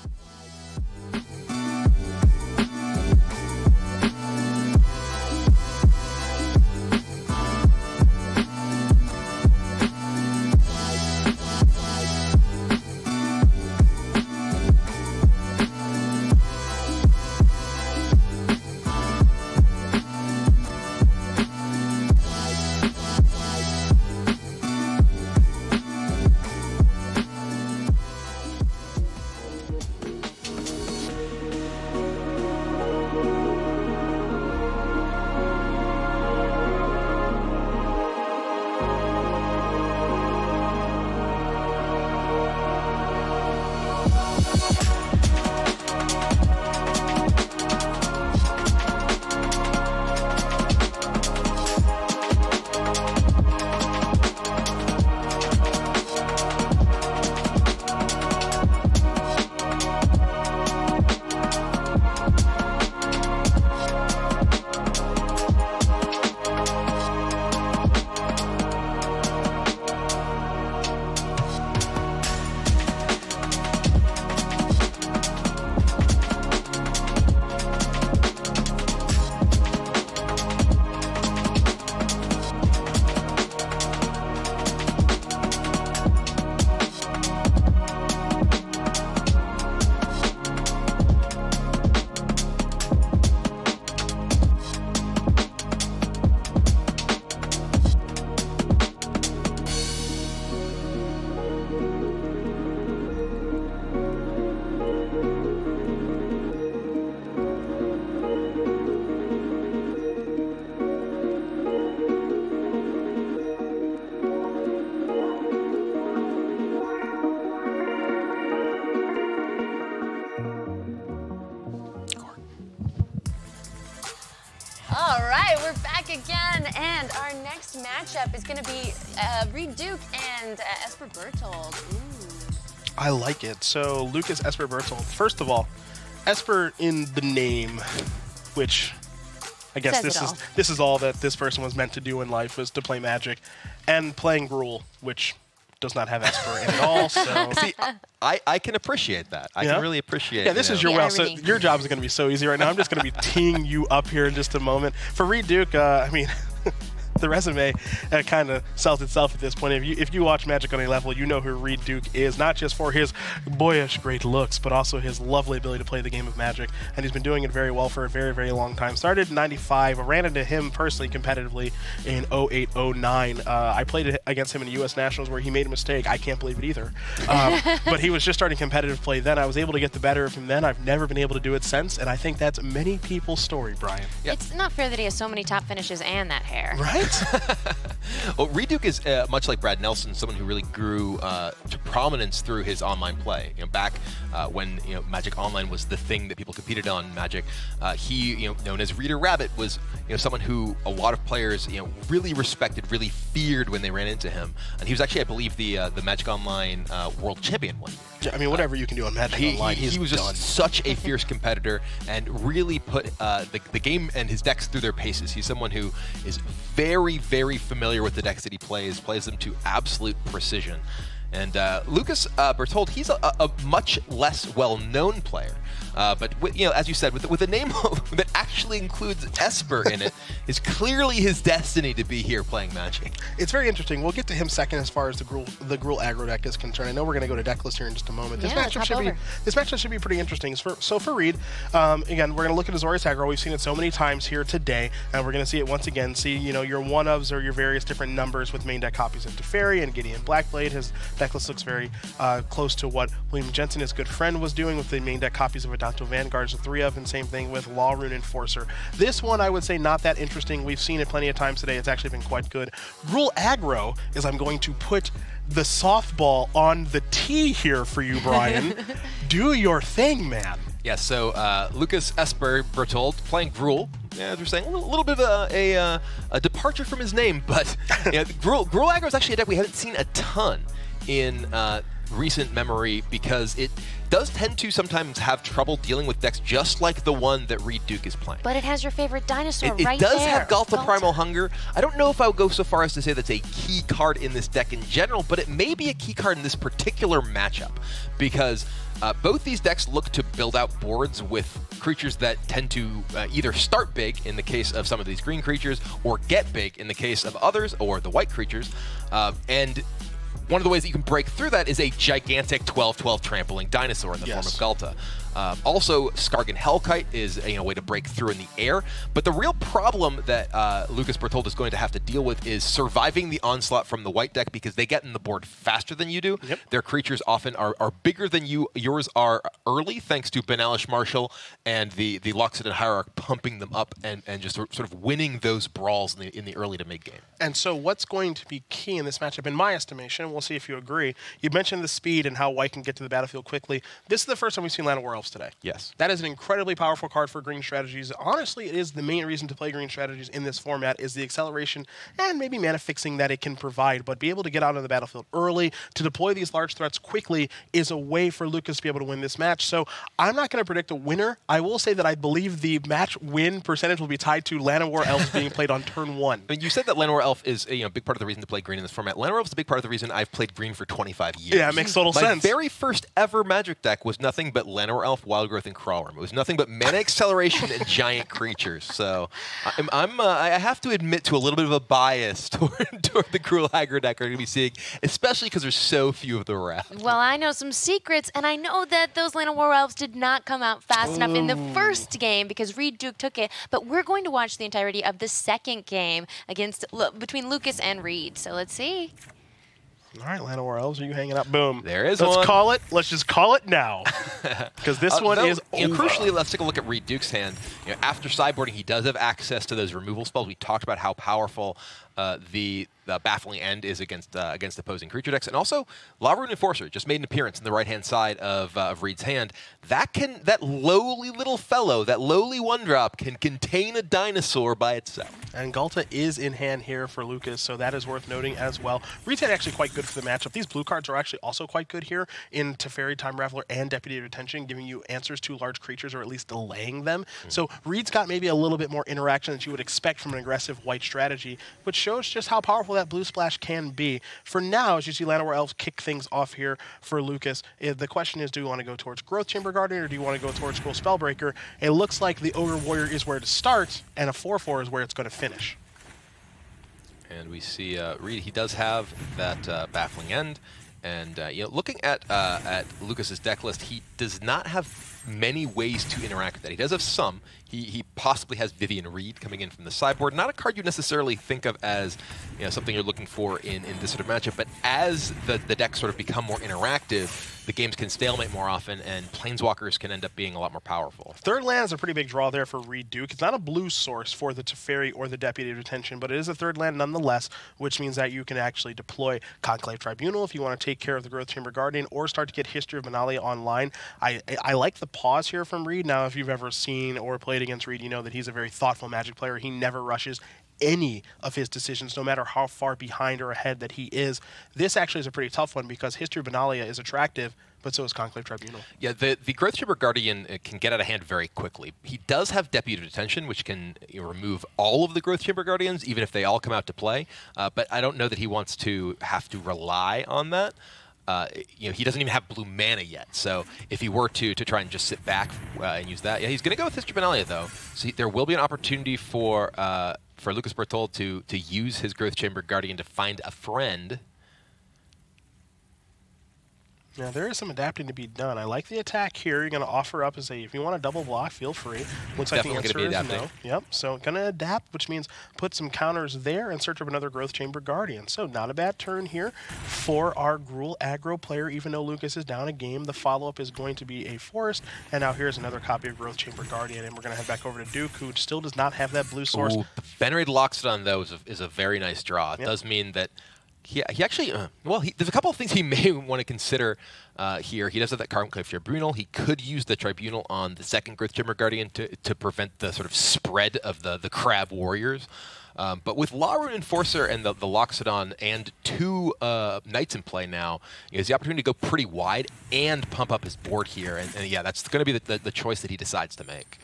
everyone. And our next matchup is going to be Reed Duke and Esper Berthold. Ooh. I like it. So Lucas Esper Berthold. First of all, Esper in the name, which I guess this is all that this person was meant to do in life, was to play Magic, and playing Gruul, which does not have Esper in it at all. So see, I can appreciate that. I can really appreciate. Yeah, this is your so your job is going to be so easy right now. I'm just going to be teeing you up here in just a moment. For Reed Duke, I mean. The resume kind of sells itself at this point. If you watch Magic on a level, you know who Reed Duke is, not just for his boyish great looks, but also his lovely ability to play the game of Magic. And he's been doing it very well for a very, very long time. Started in '95, ran into him personally competitively in '08, '09. I played against him in the US Nationals where he made a mistake. I can't believe it either. But he was just starting competitive play then. I was able to get the better of him then. I've never been able to do it since, and I think that's many people's story, Brian. Yep. It's not fair that he has so many top finishes and that hair. Right? Well, Reed Duke is much like Brad Nelson, someone who really grew to prominence through his online play. Back when Magic Online was the thing that people competed on Magic, he, known as Reader Rabbit, was someone who a lot of players really respected, really feared when they ran into him. And he was actually, I believe, the Magic Online world champion one year. Yeah, I mean, whatever you can do on Magic Online, he was just such a fierce competitor and really put the game and his decks through their paces. He's someone who is very, very familiar with the decks that he plays them to absolute precision. And Lucas Berthold, he's a much less well-known player. But as you said, with a name that actually includes Esper in it, is clearly his destiny to be here playing Magic. It's very interesting. We'll get to him second as far as the Gruul aggro deck is concerned. I know we're going to go to deck list here in just a moment. This matchup should be pretty interesting. So for Reed, again, we're going to look at Azorius aggro. We've seen it so many times here today, and we're going to see it once again. See, your one-ofs or your various different numbers with main deck copies of Teferi and Gideon Blackblade. His deck list looks very close to what William Jensen, his good friend, was doing with the main deck copies of Adanto Vanguards, the 3 of, and same thing with Lawrune Enforcer. This one, I would say, not that interesting. We've seen it plenty of times today. It's actually been quite good. Gruul aggro is I'm going to put the softball on the tee here for you, Brian. Do your thing, man. Yeah, so Lucas Esper Berthold playing Gruul. Yeah, as we're saying, a little bit of a departure from his name, but Gruul aggro is actually a deck we haven't seen a ton in recent memory because it does tend to sometimes have trouble dealing with decks just like the one that Reed Duke is playing. But it has your favorite dinosaur right there. It does have Ghalta Primal Hunger. I don't know if I would go so far as to say that's a key card in this deck in general, but it may be a key card in this particular matchup because both these decks look to build out boards with creatures that tend to either start big in the case of some of these green creatures or get big in the case of others or the white creatures. And one of the ways that you can break through that is a gigantic 12/12 trampling dinosaur in the form of Ghalta. Also, Skargan Hellkite is a way to break through in the air, but the real problem that Lucas Berthold is going to have to deal with is surviving the onslaught from the white deck because they get in the board faster than you do. Yep. Their creatures often are bigger than you. Yours are early, thanks to Benalish Marshall and the Loxodon Hierarch pumping them up and just sort of winning those brawls in the early to mid game. And so what's going to be key in this matchup, in my estimation, we'll see if you agree, you mentioned the speed and how white can get to the battlefield quickly. This is the first time we've seen Land of War Elves today. Yes. That is an incredibly powerful card for green strategies. Honestly, it is the main reason to play green strategies in this format is the acceleration and maybe mana fixing that it can provide. But be able to get out on the battlefield early, to deploy these large threats quickly is a way for Lucas to be able to win this match. So I'm not going to predict a winner. I will say that I believe the match win percentage will be tied to Land of War Elves being played on turn 1. I mean, you said that Land of War Elf is a big part of the reason to play green in this format. Land of War Elf is a big part of the reason I've played green for 25 years. Yeah, it makes total sense. My very first ever Magic deck was nothing but Land of War Elf, Wild Growth, and Crawlworm. It was nothing but mana acceleration and giant creatures. So I have to admit to a little bit of a bias toward the Gruul aggro deck we're going to be seeing, especially because there's so few of the rest. Well, I know some secrets, and I know that those Land of War Elves did not come out fast enough in the first game because Reed Duke took it. But we're going to watch the entirety of the second game between Lucas and Reed. So let's see. All right, Land of War Elves, are you hanging up? Boom. There is Let's one. call it. Let's just call it now. Because this one is over. Crucially, let's take a look at Reed Duke's hand. After sideboarding, he does have access to those removal spells. We talked about how powerful the Baffling End is against opposing creature decks, and also Law-Rune Enforcer just made an appearance in the right-hand side of Reed's hand. That lowly little fellow, that lowly 1-drop, can contain a dinosaur by itself. And Ghalta is in hand here for Lucas, so that is worth noting as well. Reed's hand actually quite good for the matchup. These blue cards are actually also quite good here in Teferi, Time Raveler, and Deputy of Detention, giving you answers to large creatures or at least delaying them. So Reed's got maybe a little bit more interaction that you would expect from an aggressive white strategy, which shows just how powerful that blue splash can be. For now, as you see Llanowar Elves kick things off here for Lucas, the question is, do you want to go towards Growth Chamber Guardian or do you want to go towards Scroll Spellbreaker? It looks like the Ogre Warrior is where to start, and a 4/4 is where it's going to finish. And we see Reed, he does have that Baffling End. And looking at Lucas's deck list, he does not have many ways to interact with that. He does have some. He possibly has Vivian Reed coming in from the sideboard. Not a card you necessarily think of as something you're looking for in this sort of matchup, but as the decks sort of become more interactive, the games can stalemate more often, and Planeswalkers can end up being a lot more powerful. Third land is a pretty big draw there for Reed Duke. It's not a blue source for the Teferi or the Deputy of Detention, but it is a third land nonetheless, which means that you can actually deploy Conclave Tribunal if you want to take care of the Growth Chamber Guardian or start to get History of Benalia online. I like the pause here from Reed. Now, if you've ever seen or played against Reed, you know that he's a very thoughtful Magic player. He never rushes any of his decisions, no matter how far behind or ahead that he is. This actually is a pretty tough one because History of Benalia is attractive, but so is Conclave Tribunal. Yeah, the Growth Chamber Guardian can get out of hand very quickly. He does have Deputy of Detention, which can remove all of the Growth Chamber Guardians, even if they all come out to play. But I don't know that he wants to have to rely on that. He doesn't even have blue mana yet, so if he were to try and just sit back and use that, he's going to go with History of Benalia, though. So there will be an opportunity for Lucas Berthold to use his Growth Chamber Guardian to find a friend. Now, there is some adapting to be done. I like the attack here. You're going to offer up as if you want to double block, feel free. Looks like the answer is no. Yep, so going to adapt, which means put some counters there in search of another Growth Chamber Guardian. So not a bad turn here for our Gruul aggro player, even though Lucas is down a game. The follow-up is going to be a Forest, and now here's another copy of Growth Chamber Guardian, and we're going to head back over to Duke, who still does not have that blue source. Ooh, Venerated Loxodon, though, is a very nice draw. It does mean that he actually, there's a couple of things he may want to consider here. He does have that Conclave Tribunal. He could use the Tribunal on the second Growth Chamber Guardian to prevent the sort of spread of the Crab Warriors. But with Law-Rune Enforcer and the Loxodon and 2 Knights in play now, he has the opportunity to go pretty wide and pump up his board here. And yeah, that's going to be the choice that he decides to make.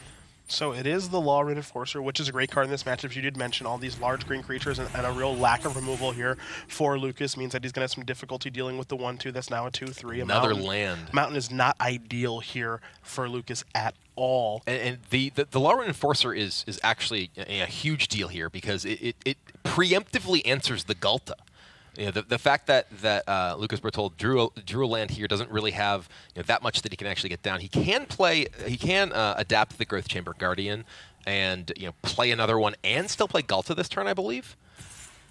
So it is the Law-Rune Enforcer, which is a great card in this matchup. You did mention all these large green creatures and a real lack of removal here for Lucas means that he's going to have some difficulty dealing with the 1/2 that's now a 2/3. Another land. Mountain is not ideal here for Lucas at all. And the Law-Rune Enforcer is actually a huge deal here because it preemptively answers the Ghalta. The fact that Lucas Berthold drew a land here doesn't really have that much that he can actually get down. He can adapt the Growth Chamber Guardian and play another one and still play Ghalta this turn, I believe.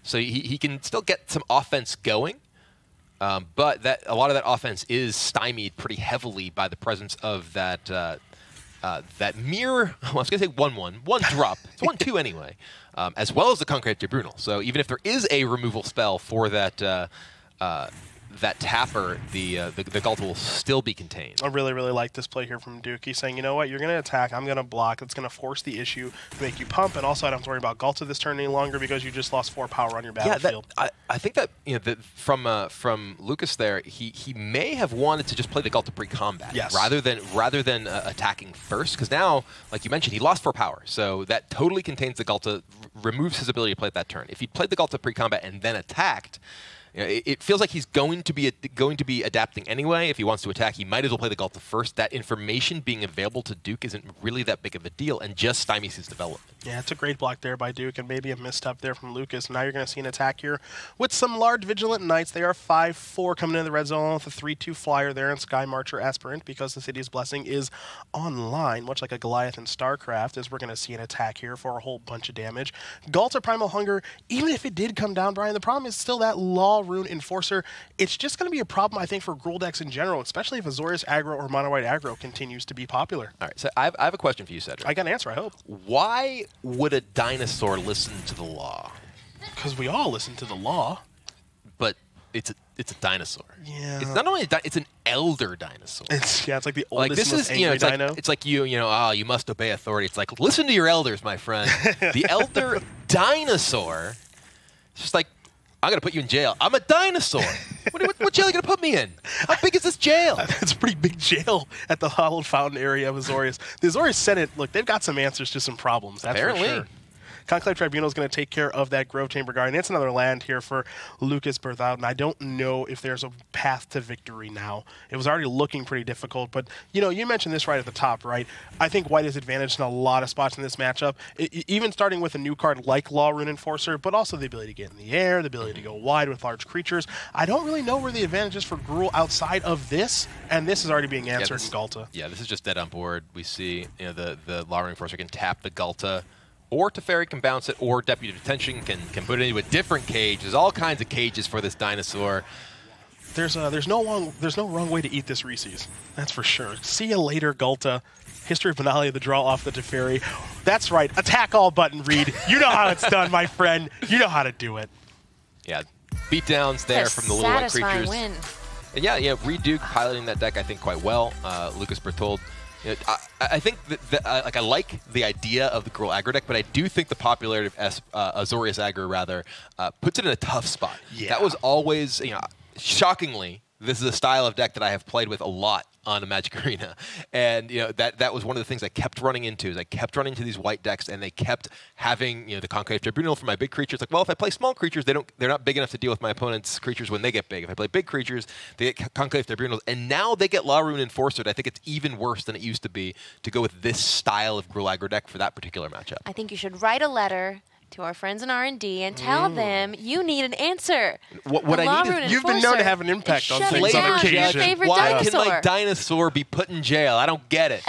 So he can still get some offense going, but a lot of that offense is stymied pretty heavily by the presence of that mirror. I was going to say 1/1, 1-drop. It's 1/2 anyway. As well as the Conclave Tribunal. So even if there is a removal spell for that tapper, the Ghalta will still be contained. I really, really like this play here from Duke. He's saying, you know what, you're going to attack, I'm going to block. It's going to force the issue to make you pump, and also I don't have to worry about Ghalta this turn any longer because you just lost 4 power on your battlefield. Yeah, I think that from Lucas there, he may have wanted to just play the Ghalta pre-combat rather than attacking first, because now, like you mentioned, he lost 4 power, so that totally contains the Ghalta, removes his ability to play it that turn. If he played the Ghalta pre-combat and then attacked, it feels like he's going to be adapting anyway. If he wants to attack, he might as well play the Ghalta first. That information being available to Duke isn't really that big of a deal and just stymies his development. Yeah, it's a great block there by Duke and maybe a misstep there from Lucas. Now you're going to see an attack here with some large Vigilant Knights. They are 5/4 coming into the red zone with a 3/2 flyer there in Sky Marcher Aspirant because the City's Blessing is online, much like a Goliath in StarCraft, as we're going to see an attack here for a whole bunch of damage. Ghalta Primal Hunger, even if it did come down, Brian, the problem is still that Law-Rune Enforcer. It's just going to be a problem, I think, for Gruul decks in general, especially if Azorius aggro or Mono White aggro continues to be popular. All right, so I have a question for you, Cedric. I got an answer, I hope. Why would a dinosaur listen to the law? Because we all listen to the law. But it's a dinosaur. Yeah. It's not only it's an elder dinosaur. It's like the oldest, this most is angry it's dino. like, it's like you must obey authority. It's like, listen to your elders, my friend. The elder dinosaur. It's just like, I'm gonna put you in jail. I'm a dinosaur. What jail are you gonna put me in? How big is this jail? It's a pretty big jail at the Hallowed Fountain area of Azorius. The Azorius Senate, look, they've got some answers to some problems. That's Apparently. for sure. Conclave Tribunal is going to take care of that Grove Chamber Guard, and it's another land here for Lucas Berthoud, and I don't know if there's a path to victory now. It was already looking pretty difficult, but, you mentioned this right at the top, right? I think White is advantaged in a lot of spots in this matchup, even starting with a new card like Law Rune Enforcer, but also the ability to get in the air, the ability to go wide with large creatures. I don't really know where the advantage is for Gruul outside of this, and this is already being answered in Ghalta. Yeah, this is just dead on board. We see the Law Rune Enforcer can tap the Ghalta, or Teferi can bounce it, or Deputy Detention can put it into a different cage. There's all kinds of cages for this dinosaur. There's no wrong way to eat this Reese's. That's for sure. See you later, Ghalta. History of Benalia, the draw off the Teferi. That's right. Attack all button, Reed. You know how it's done, my friend. You know how to do it. Yeah, beatdowns there from the little white creatures. Win. And yeah, Reed Duke piloting that deck, I think, quite well. Lucas Berthold. I think that I like the idea of the Gruul aggro deck, but I do think the popularity of Azorius aggro rather puts it in a tough spot. Yeah. That was always, shockingly, this is a style of deck that I have played with a lot on a Magic Arena, and that was one of the things I kept running into. Is I kept running into these white decks, and they kept having the Conclave Tribunal for my big creatures. Like, well, if I play small creatures, they're not big enough to deal with my opponent's creatures when they get big. If I play big creatures, they get Conclave Tribunals, and now they get Law Rune Enforcer. I think it's even worse than it used to be to go with this style of Gruul aggro deck for that particular matchup. I think you should write a letter to our friends in R&D and tell them you need an answer. What I need is you've been known to have an impact on things on occasion. Why can dinosaur be put in jail? I don't get it.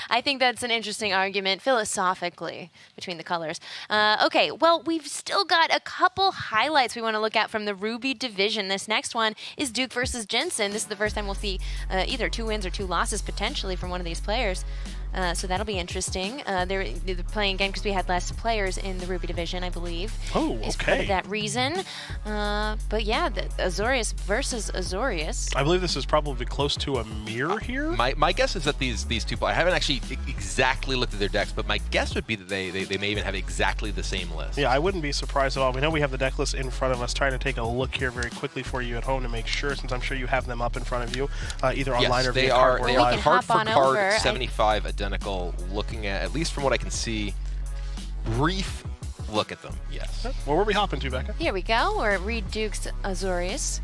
I think that's an interesting argument philosophically between the colors. Okay, well, we've still got a couple highlights we want to look at from the Ruby division. This next one is Duke versus Jensen. This is the first time we'll see either 2 wins or 2 losses potentially from one of these players. So that'll be interesting. They're playing again because we had less players in the Ruby division, I believe. Oh, okay. Is part of that reason. But yeah, the Azorius versus Azorius. I believe this is probably close to a mirror here. My guess is that these two, I haven't actually exactly looked at their decks, but my guess would be that they may even have exactly the same list. Yeah, I wouldn't be surprised at all. We know we have the deck list in front of us. Trying to take a look here very quickly for you at home to make sure, since I'm sure you have them up in front of you, either online or via Cardboard They Live. are card for card, 75 identical. Looking at least from what I can see, brief look at them. Yes. Well, where are we hopping to, Becca? Here we go. We're at Reed Duke's Azorius.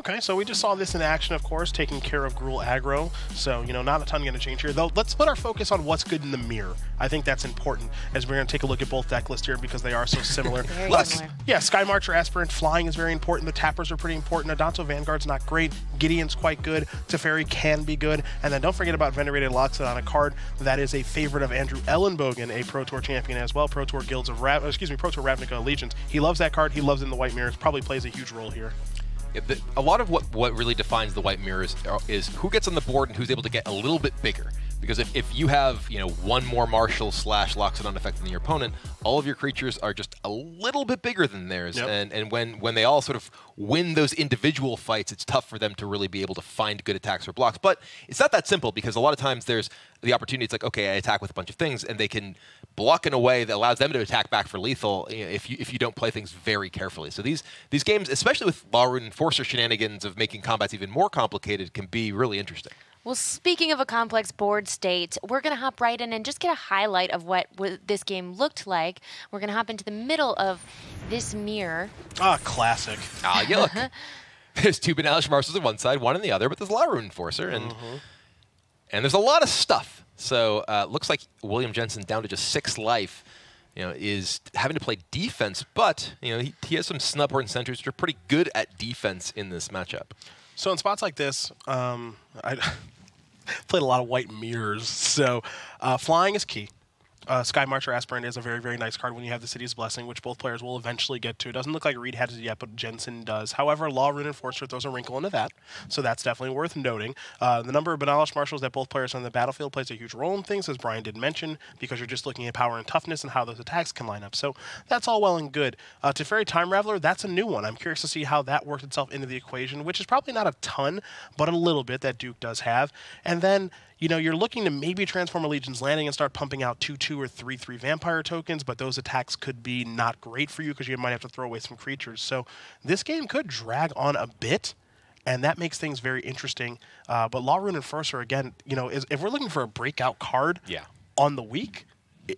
Okay, so we just saw this in action, of course, taking care of Gruul aggro. So, not a ton going to change here. Though, let's put our focus on what's good in the mirror. I think that's important, as we're going to take a look at both deck lists here because they are so similar. Similar. Yeah, Sky Marcher, Aspirant, Flying is very important. The Tappers are pretty important. Adanto Vanguard's not great. Gideon's quite good. Teferi can be good. And then don't forget about Venerated Loxodon, a card that is a favorite of Andrew Ellenbogen, a Pro Tour champion as well. Pro Tour Guilds of Pro Tour Ravnica Allegiance. He loves that card. He loves it in the White Mirrors. Probably plays a huge role here. Yeah, a lot of what really defines the White Mirrors is who gets on the board and who's able to get a little bit bigger. Because if you have one more Marshall / Loxodon effect than your opponent, all of your creatures are just a little bit bigger than theirs. Yep. And when they all sort of win those individual fights, it's tough for them to really be able to find good attacks or blocks. But it's not that simple because a lot of times there's the opportunity. It's like, okay, I attack with a bunch of things, and they can block in a way that allows them to attack back for lethal if you don't play things very carefully. So these games, especially with Law Rune Enforcer shenanigans of making combats even more complicated, can be really interesting. Well, speaking of a complex board state, we're going to hop right in and just get a highlight of what this game looked like. We're going to hop into the middle of this mirror. Ah, classic. Ah, you look. There's 2 Benalish Marshals on one side, 1 on the other, but there's Law Rune Enforcer, and there's a lot of stuff. So looks like William Jensen, down to just 6 life, is having to play defense, but he has some Snubhorn Sentries which are pretty good at defense in this matchup. So in spots like this, I played a lot of White Mirrors, so flying is key. Sky Marcher Aspirant is a very, very nice card when you have the City's Blessing, which both players will eventually get to. It doesn't look like Reed has it yet, but Jensen does. However, Law Rune Enforcer throws a wrinkle into that, so that's definitely worth noting. The number of Benalish Marshals that both players on the battlefield plays a huge role in things, as Brian did mention, because you're just looking at power and toughness and how those attacks can line up. So that's all well and good. Teferi Time Raveler, that's a new one. I'm curious to see how that works itself into the equation, which is probably not a ton, but a little bit that Duke does have. And then, you know, you're looking to maybe transform a Legion's Landing and start pumping out 2/2 or 3/3 vampire tokens, but those attacks could be not great for you because you might have to throw away some creatures. So this game could drag on a bit, and that makes things very interesting. But Law Rune Enforcer, again, you know, if we're looking for a breakout card on the week,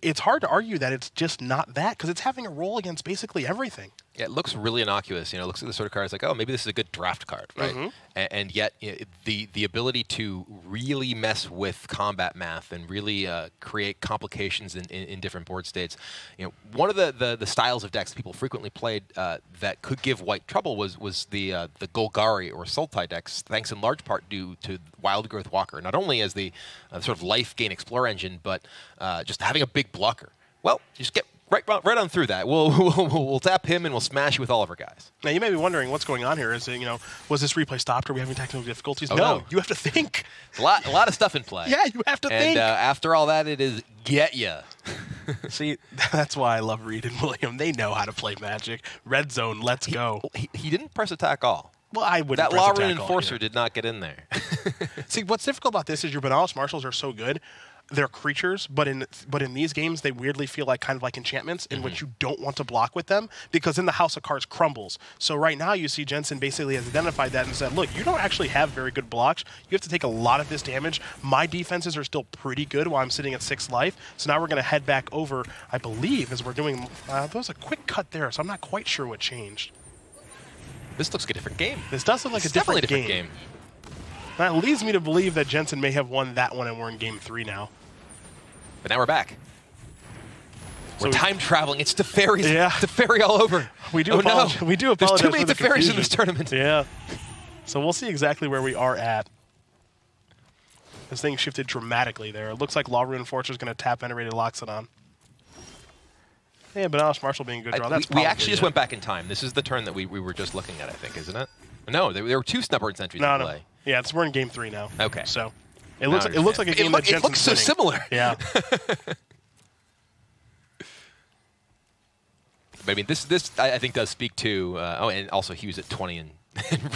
it's hard to argue that it's just not that, because it's having a role against basically everything. Yeah, it looks really innocuous. You know, it looks at the sort of card, it's like, oh, maybe this is a good draft card, right? And yet, you know, the ability to really mess with combat math and really create complications in different board states. You know, one of the styles of decks people frequently played that could give white trouble was the Golgari or Sultai decks, thanks in large part due to Wild Growth Walker, not only as the sort of life gain Explorer engine, but just having a big blocker. Well, you just get right on through that. We'll tap him and we'll smash you with all of our guys. Now you may be wondering what's going on here. Is it, you know, was this replay stopped? Are we having technical difficulties? Oh, no, you have to think. A lot of stuff in play. Yeah, you have to think. And after all that, it is get ya. See, that's why I love Reed and William. They know how to play Magic. Red zone, let's go. He didn't press attack all. Well, I wouldn't. That Law Rune Enforcer did not get in there. See, what's difficult about this is your Benalish Marshals are so good. They're creatures, but in these games, they weirdly feel like kind of like enchantments in which you don't want to block with them, because then the house of cards crumbles. So right now, you see Jensen basically has identified that and said, look, you don't actually have very good blocks. You have to take a lot of this damage. My defenses are still pretty good while I'm sitting at 6 life. So now we're going to head back over, I believe, as we're doing, there was a quick cut there, so I'm not quite sure what changed. This looks like a different game. This does look like a different game. That leads me to believe that Jensen may have won that one, and we're in game 3 now. But now we're back. We're time traveling. It's Teferi. Yeah. Teferi all over. We do apologize. No. We do apologize. There's too many Teferis in this tournament. Yeah. So we'll see exactly where we are at. This thing shifted dramatically there. It looks like Law Rune Enforcer is going to tap Venerated Loxodon. Yeah, Benalish Marshal being a good draw. We actually just went back in time. This is the turn that we were just looking at, I think, isn't it? No, there were 2 Snubborn Sentries in play. Yeah, we're in game 3 now. Okay. So it looks like a game that Jensen's It looks so winning. similar. Yeah. But I mean, this I think does speak to. Oh, and also Hughes at 20 and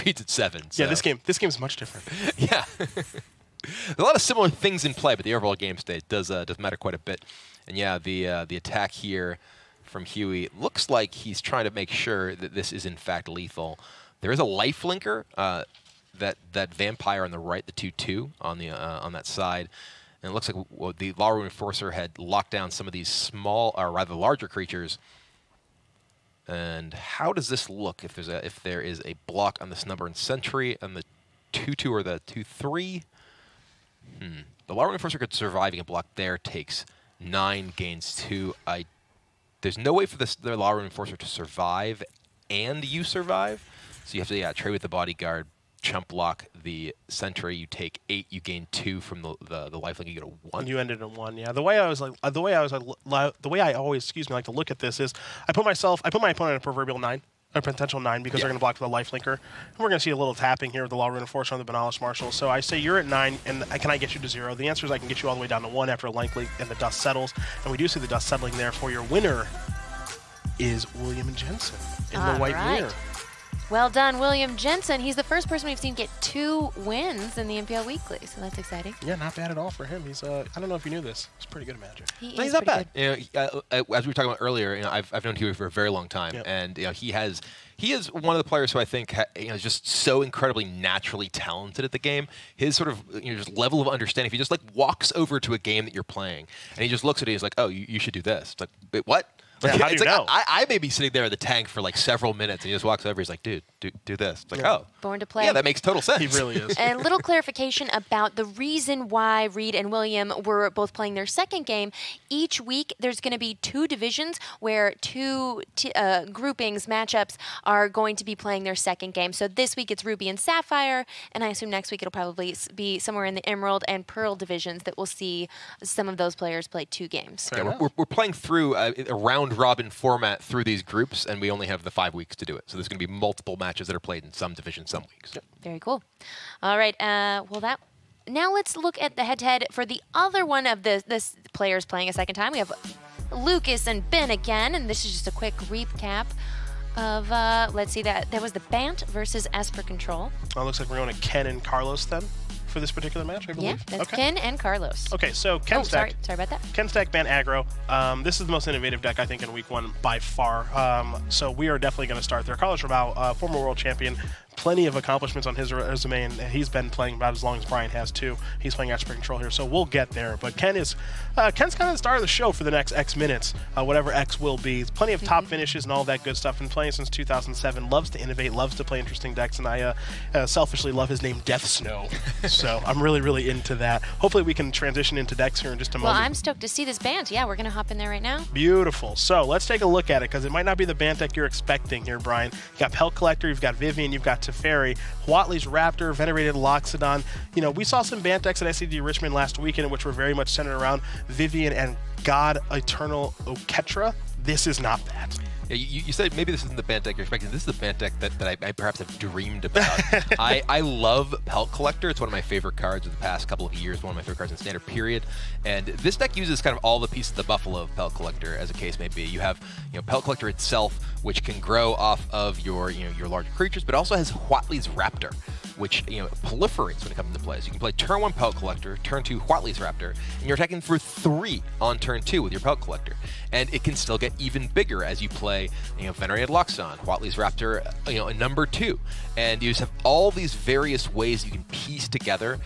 Reed's at 7. So. Yeah, this game's much different. Yeah. There's a lot of similar things in play, but the overall game state does matter quite a bit. And yeah, the attack here from Huey looks like he's trying to make sure that this is in fact lethal. There is a lifelinker, that vampire on the right, the 2/2 on that side, and it looks like the Law Rune Enforcer had locked down some of these small, or rather larger creatures. And how does this look if there is a block on the Snubborn Sentry and the 2/2 or the 2/3? The Law Rune Enforcer could survive. A block there takes 9, gains 2. There's no way for the Law Rune Enforcer to survive and you survive. So you have to trade with the Bodyguard, chump block the Sentry. You take 8, you gain 2 from the lifelink. You get a 1. You ended in 1. Yeah. The way I always like to look at this is I put my opponent at a proverbial 9. A potential 9 because they're going to block the lifelinker. And we're going to see a little tapping here with the Law Rune Enforcer on the Benalish Marshal. So I say you're at 9, and can I get you to 0? The answer is I can get you all the way down to 1 after a lifelink and the dust settles. And we do see the dust settling there. For your winner is William Jensen in the white mirror. Well done, William Jensen. He's the first person we've seen get 2 wins in the MPL Weekly, so that's exciting. Yeah, not bad at all for him. He's I don't know if you knew this. He's pretty good at Magic. He's not bad. You know, as we were talking about earlier, you know, I've known Huey for a very long time, and you know, he is one of the players who I think is just so incredibly naturally talented at the game. His sort of just level of understanding. If he just like walks over to a game that you're playing and he just looks at it, he's like, "Oh, you should do this." It's like, wait, what? Yeah, how do you know? I may be sitting there in the tank for like several minutes, and he just walks over. He's like, "Dude, do this." It's like, oh, Born to play. yeah, that makes total sense. He really is. And a little clarification about the reason why Reed and William were both playing their second game. Each week, there's going to be 2 divisions where 2 groupings, matchups, are going to be playing their second game. So this week it's Ruby and Sapphire, and I assume next week it'll probably be somewhere in the Emerald and Pearl divisions that we'll see some of those players play 2 games. Yeah, we're playing through a round-robin format through these groups, and we only have the 5 weeks to do it. So there's going to be multiple matches that are played in some divisions, some weeks. Very cool. All right. Now let's look at the head-to-head for the other one of the players playing a second time. We have Lucas and Ben again, and this is just a quick recap of, let's see, that was the Bant versus Esper Control. Oh, looks like we're going to Ken and Carlos then for this particular match, I believe. Yeah, that's Ken and Carlos. Okay, so Ken's deck. Sorry about that. Ken's deck, Bant aggro. This is the most innovative deck, I think, in week 1 by far. So we are definitely going to start there. Carlos Raval, former world champion, plenty of accomplishments on his resume, and he's been playing about as long as Brian has too. He's playing Esper Control here, so we'll get there. But Ken's kind of the star of the show for the next X minutes, whatever X will be. Plenty of top finishes and all that good stuff. Been playing since 2007. Loves to innovate. Loves to play interesting decks, and I selfishly love his name, Death Snow. So I'm really into that. Hopefully we can transition into decks here in just a moment. Well, I'm stoked to see this Bant. Yeah, we're going to hop in there right now. Beautiful. So let's take a look at it, because it might not be the Bant deck you're expecting here, Brian. You've got Pelt Collector, you've got Vivian, you've got Teferi, Huatli's Raptor, Venerated Loxodon. You know, we saw some Bant decks at SCG Richmond last weekend, which were very much centered around Vivian and God Eternal Oketra. This is not that. Yeah, you said maybe this isn't the Bant deck you're expecting. This is the Bant deck that I perhaps have dreamed about. I love Pelt Collector. It's one of my favorite cards of the past couple of years, one of my favorite cards in Standard period. And this deck uses kind of all the pieces of the buffalo of Pelt Collector, as the case may be. You have Pelt Collector itself, which can grow off of your larger creatures, but also has Huatli's Raptor, which proliferates when it comes into play. So you can play turn 1 Pelt Collector, turn 2 Huatli's Raptor, and you're attacking for 3 on turn 2 with your Pelt Collector. And it can still get even bigger as you play Venerated Loxodon, Huatli's Raptor, a number 2. And you just have all these various ways you can piece together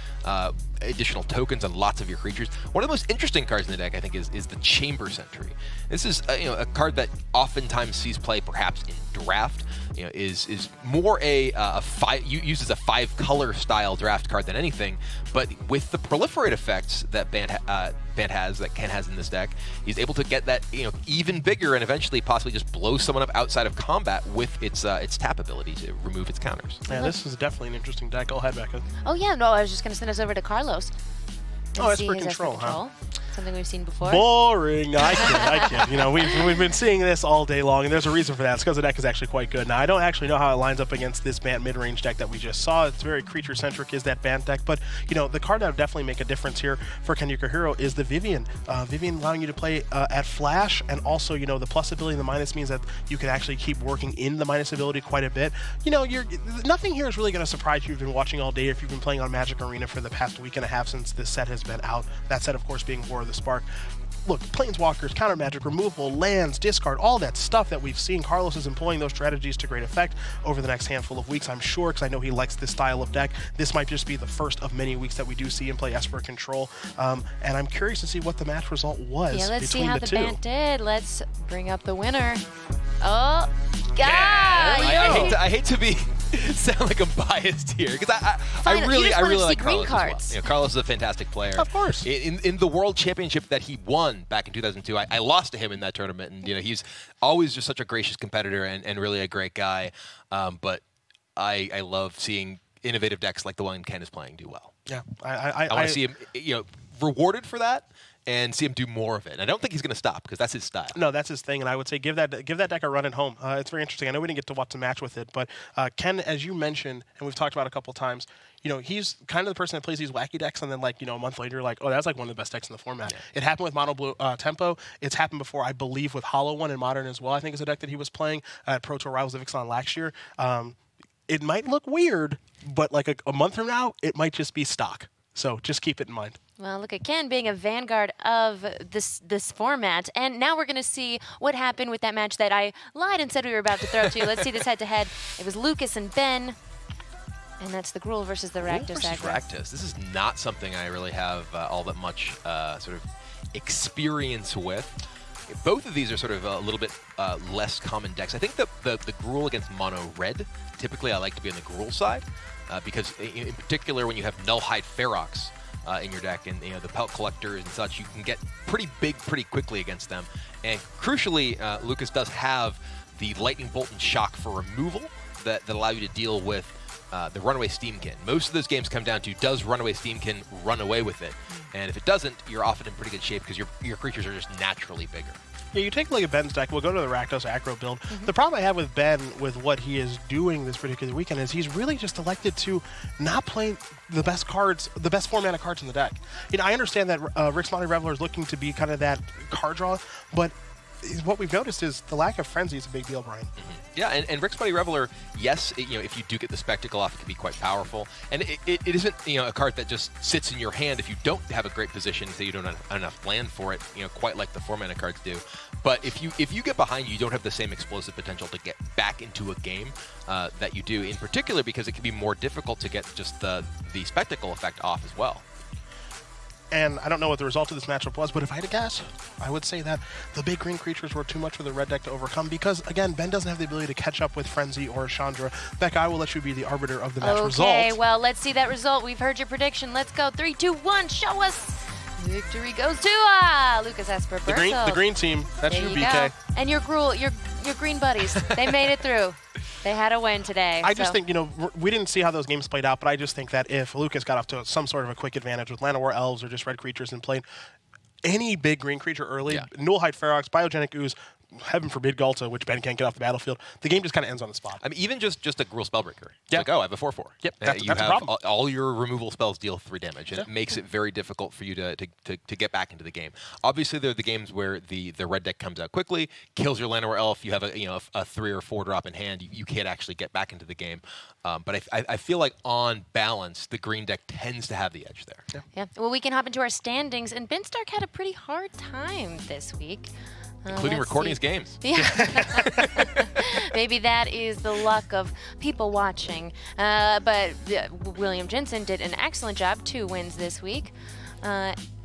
additional tokens on lots of your creatures. One of the most interesting cards in the deck, I think, is the Chamber Sentry. This is a card that oftentimes sees play perhaps in draft. Is more uses a 5-color style draft card than anything, but with the proliferate effects that Bant has, that Ken has in this deck, he's able to get that even bigger and eventually possibly just blow someone up outside of combat with its tap ability to remove its counters. Yeah, this is definitely an interesting deck. Go ahead, Becca. Oh yeah, no, I was just going to send us over to Carlos. Oh, Esper Control, huh? Something we've seen before. Boring. I kid. We've been seeing this all day long, and there's a reason for that. It's because the deck is actually quite good. Now, I don't actually know how it lines up against this Bant mid-range deck that we just saw. It's very creature-centric, is that Bant deck. But, the card that would definitely make a difference here for Ken Yukihiro is the Vivian. Vivian allowing you to play at flash, and also, the plus ability and the minus means that you can actually keep working in the minus ability quite a bit. Nothing here is really going to surprise you if you've been watching all day, if you've been playing on Magic Arena for the past week and a half since this set has been out. That set, of course, being War of the Spark. Look, Planeswalkers, counter magic, removal, lands, discard, all that stuff that we've seen. Carlos is employing those strategies to great effect over the next handful of weeks, I'm sure, because I know he likes this style of deck. This might just be the first of many weeks that we do see him play Esper Control, and I'm curious to see what the match result was. Yeah, let's see between how the the two. Bant did. Let's bring up the winner. Oh, God! Yeah, I hate to be sound like I'm biased here, because I really like Carlos as well. Carlos is a fantastic player. Of course. In the World Championship that he won back in 2002, I lost to him in that tournament, and he's always just such a gracious competitor and really a great guy. But I love seeing innovative decks like the one Ken is playing do well. Yeah, I want to see him rewarded for that, and see him do more of it. And I don't think he's going to stop, because that's his style. No, that's his thing, and I would say give that deck a run at home. It's very interesting. I know we didn't get to watch the match with it, but Ken, as you mentioned, and we've talked about a couple times, he's kind of the person that plays these wacky decks, and then a month later, oh, that's like one of the best decks in the format. Yeah. It happened with Mono Blue Tempo. It's happened before, I believe, with Hollow One in Modern as well. I think is a deck that he was playing at Pro Tour Rivals of Ixalan last year. It might look weird, but a month from now, it might just be stock. So just keep it in mind. Well, look at Ken being a vanguard of this format. And now we're going to see what happened with that match that I lied and said we were about to throw to. Let's see this head-to-head. It was Lucas and Ben. And that's the Gruul versus the Rakdos. Rakdos. This is not something I really have all that much sort of experience with. both of these are sort of a little bit less common decks. I think the Gruul against mono red, typically I like to be on the Gruul side, because in particular when you have Nullhide Ferox in your deck, and the Pelt Collectors and such, you can get pretty big pretty quickly against them. And crucially, Lucas does have the Lightning Bolt and Shock for removal that allow you to deal with the Runaway Steamkin. Most of those games come down to, does Runaway Steamkin run away with it? And if it doesn't, you're often in pretty good shape because your creatures are just naturally bigger. Yeah, you take a look at Ben's deck. We'll go to the Rakdos aggro build. The problem I have with Ben, with what he is doing this particular weekend, is he's really just elected to not play the best cards, the best 4-mana cards in the deck. I understand that Rick's Mighty Reveler is looking to be kind of that card draw, but what we've noticed is the lack of frenzy is a big deal, Brian. Yeah, and Rick's Mighty Reveler, yes, if you do get the Spectacle off, it can be quite powerful. And it isn't, a card that just sits in your hand if you don't have a great position, so you don't have enough land for it, quite like the 4-mana cards do. But if you get behind, you don't have the same explosive potential to get back into a game that you do, in particular because it can be more difficult to get just the Spectacle effect off as well. And I don't know what the result of this matchup was, but if I had to guess, I would say that the big green creatures were too much for the red deck to overcome because, again, Ben doesn't have the ability to catch up with Frenzy or Chandra. Becca, I will let you be the arbiter of the match result. Okay, well, let's see that result. We've heard your prediction. Let's go. 3, 2, 1, show us. Victory goes to Lucas Esper. The green team. That's you, BK. Go. And your Gruul, your green buddies. They made it through. They had a win today. I just think, we didn't see how those games played out, but I just think that if Lucas got off to some sort of a quick advantage with Llanowar Elves or just red creatures and played any big green creature early, Nullhide Ferox, Biogenic Ooze, heaven forbid Ghalta, which Ben can't get off the battlefield, the game just kind of ends on the spot. I mean, even just a Gruul Spellbreaker. It's like, oh, I have a 4/4. Yep, you that's have a problem. all your removal spells deal 3 damage, and it makes it very difficult for you to get back into the game. Obviously, there are the games where the red deck comes out quickly, kills your Llanowar Elf, you have a 3 or 4 drop in hand, you can't actually get back into the game. But I feel like on balance, the green deck tends to have the edge there. Yeah. Well, we can hop into our standings, and Ben Stark had a pretty hard time this week. Including recording his games. Yeah. Maybe that is the luck of people watching. But William Jensen did an excellent job. 2 wins this week.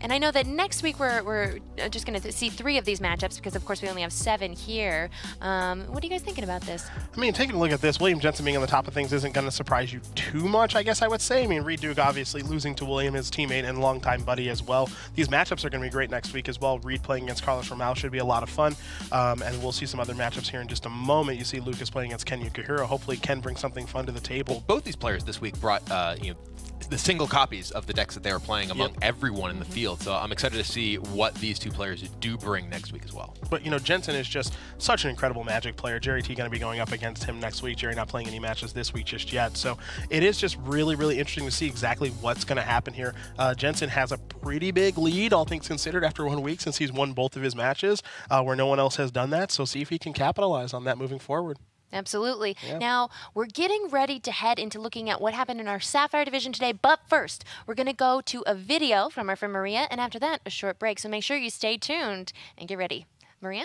And I know that next week we're just going to see 3 of these matchups because, of course, we only have 7 here. What are you guys thinking about this? I mean, taking a look at this, William Jensen being on the top of things isn't going to surprise you too much, I guess I would say. I mean, Reed Duke obviously losing to William, his teammate and longtime buddy as well. These matchups are going to be great next week as well. Reed playing against Carlos Ramal should be a lot of fun. And we'll see some other matchups here in just a moment. You see Lucas playing against Ken Yukihiro. Hopefully Ken brings something fun to the table. Well, both these players this week brought, the single copies of the decks that they were playing among everyone in the field. So I'm excited to see what these 2 players do bring next week as well. But, Jensen is just such an incredible Magic player. Jerry T going to be going up against him next week. Jerry not playing any matches this week just yet. So it is just really, really interesting to see exactly what's going to happen here. Jensen has a pretty big lead, all things considered, after 1 week since he's won both of his matches where no one else has done that. So see if he can capitalize on that moving forward. Absolutely. Yeah. Now, we're getting ready to head into looking at what happened in our Sapphire division today, but first, we're going to go to a video from our friend Maria, and after that, a short break. So make sure you stay tuned and get ready. Maria?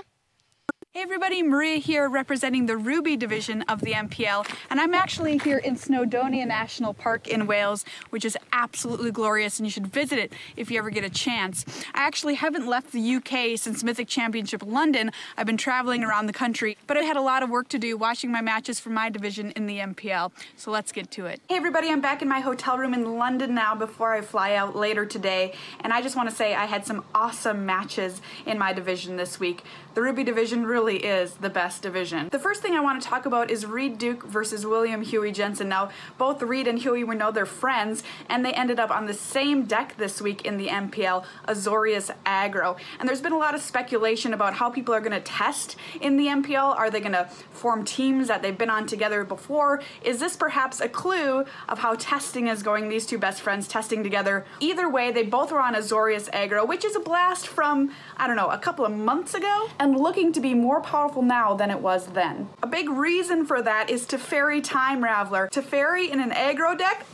Hey everybody, Maria here representing the Ruby division of the MPL, and I'm actually here in Snowdonia National Park in Wales, which is absolutely glorious and you should visit it if you ever get a chance. I actually haven't left the UK since Mythic Championship London. I've been traveling around the country, but I had a lot of work to do watching my matches for my division in the MPL, so let's get to it. Hey everybody, I'm back in my hotel room in London now before I fly out later today, and I just want to say I had some awesome matches in my division this week. The Ruby division really is the best division. The first thing I want to talk about is Reed Duke versus William Huey Jensen. Now, both Reed and Huey, we know they're friends, and they ended up on the same deck this week in the MPL, Azorius Aggro. And there's been a lot of speculation about how people are going to test in the MPL. Are they going to form teams that they've been on together before? Is this perhaps a clue of how testing is going, these 2 best friends testing together? Either way, they both were on Azorius Aggro, which is a blast from, I don't know, a couple of months ago, and looking to be more powerful now than it was then. A big reason for that is Teferi Time Raveler. Teferi in an aggro deck?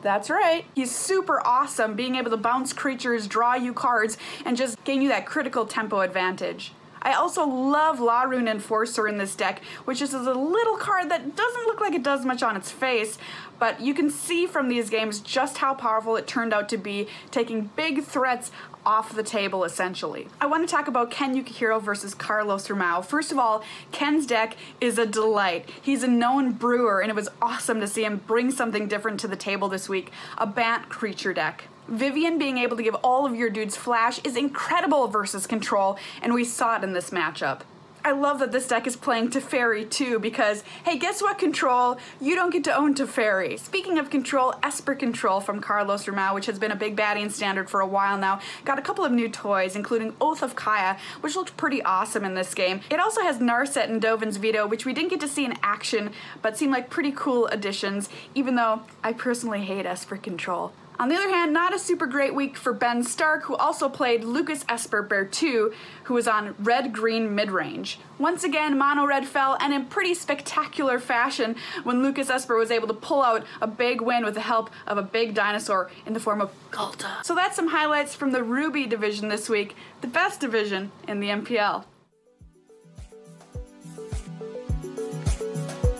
That's right. He's super awesome, being able to bounce creatures, draw you cards, and just gain you that critical tempo advantage. I also love Larun Enforcer in this deck, which is a little card that doesn't look like it does much on its face, but you can see from these games just how powerful it turned out to be, taking big threats off the table, essentially. I want to talk about Ken Yukihiro versus Carlos Ramao. First of all, Ken's deck is a delight. He's a known brewer, and it was awesome to see him bring something different to the table this week, a Bant creature deck. Vivian being able to give all of your dudes flash is incredible versus control, and we saw it in this matchup. I love that this deck is playing Teferi too, because, hey, guess what, Control? You don't get to own Teferi. Speaking of Control, Esper Control from Carlos Ramao, which has been a big baddie in Standard for a while now, got a couple of new toys, including Oath of Kaya, which looked pretty awesome in this game. It also has Narset and Dovin's Veto, which we didn't get to see in action, but seemed like pretty cool additions, even though I personally hate Esper Control. On the other hand, not a super great week for Ben Stark, who also played Lucas Esper Bear 2, who was on red-green midrange. Once again, mono red fell, and in pretty spectacular fashion when Lucas Esper was able to pull out a big win with the help of a big dinosaur in the form of Ghalta. So that's some highlights from the Ruby division this week, the best division in the MPL.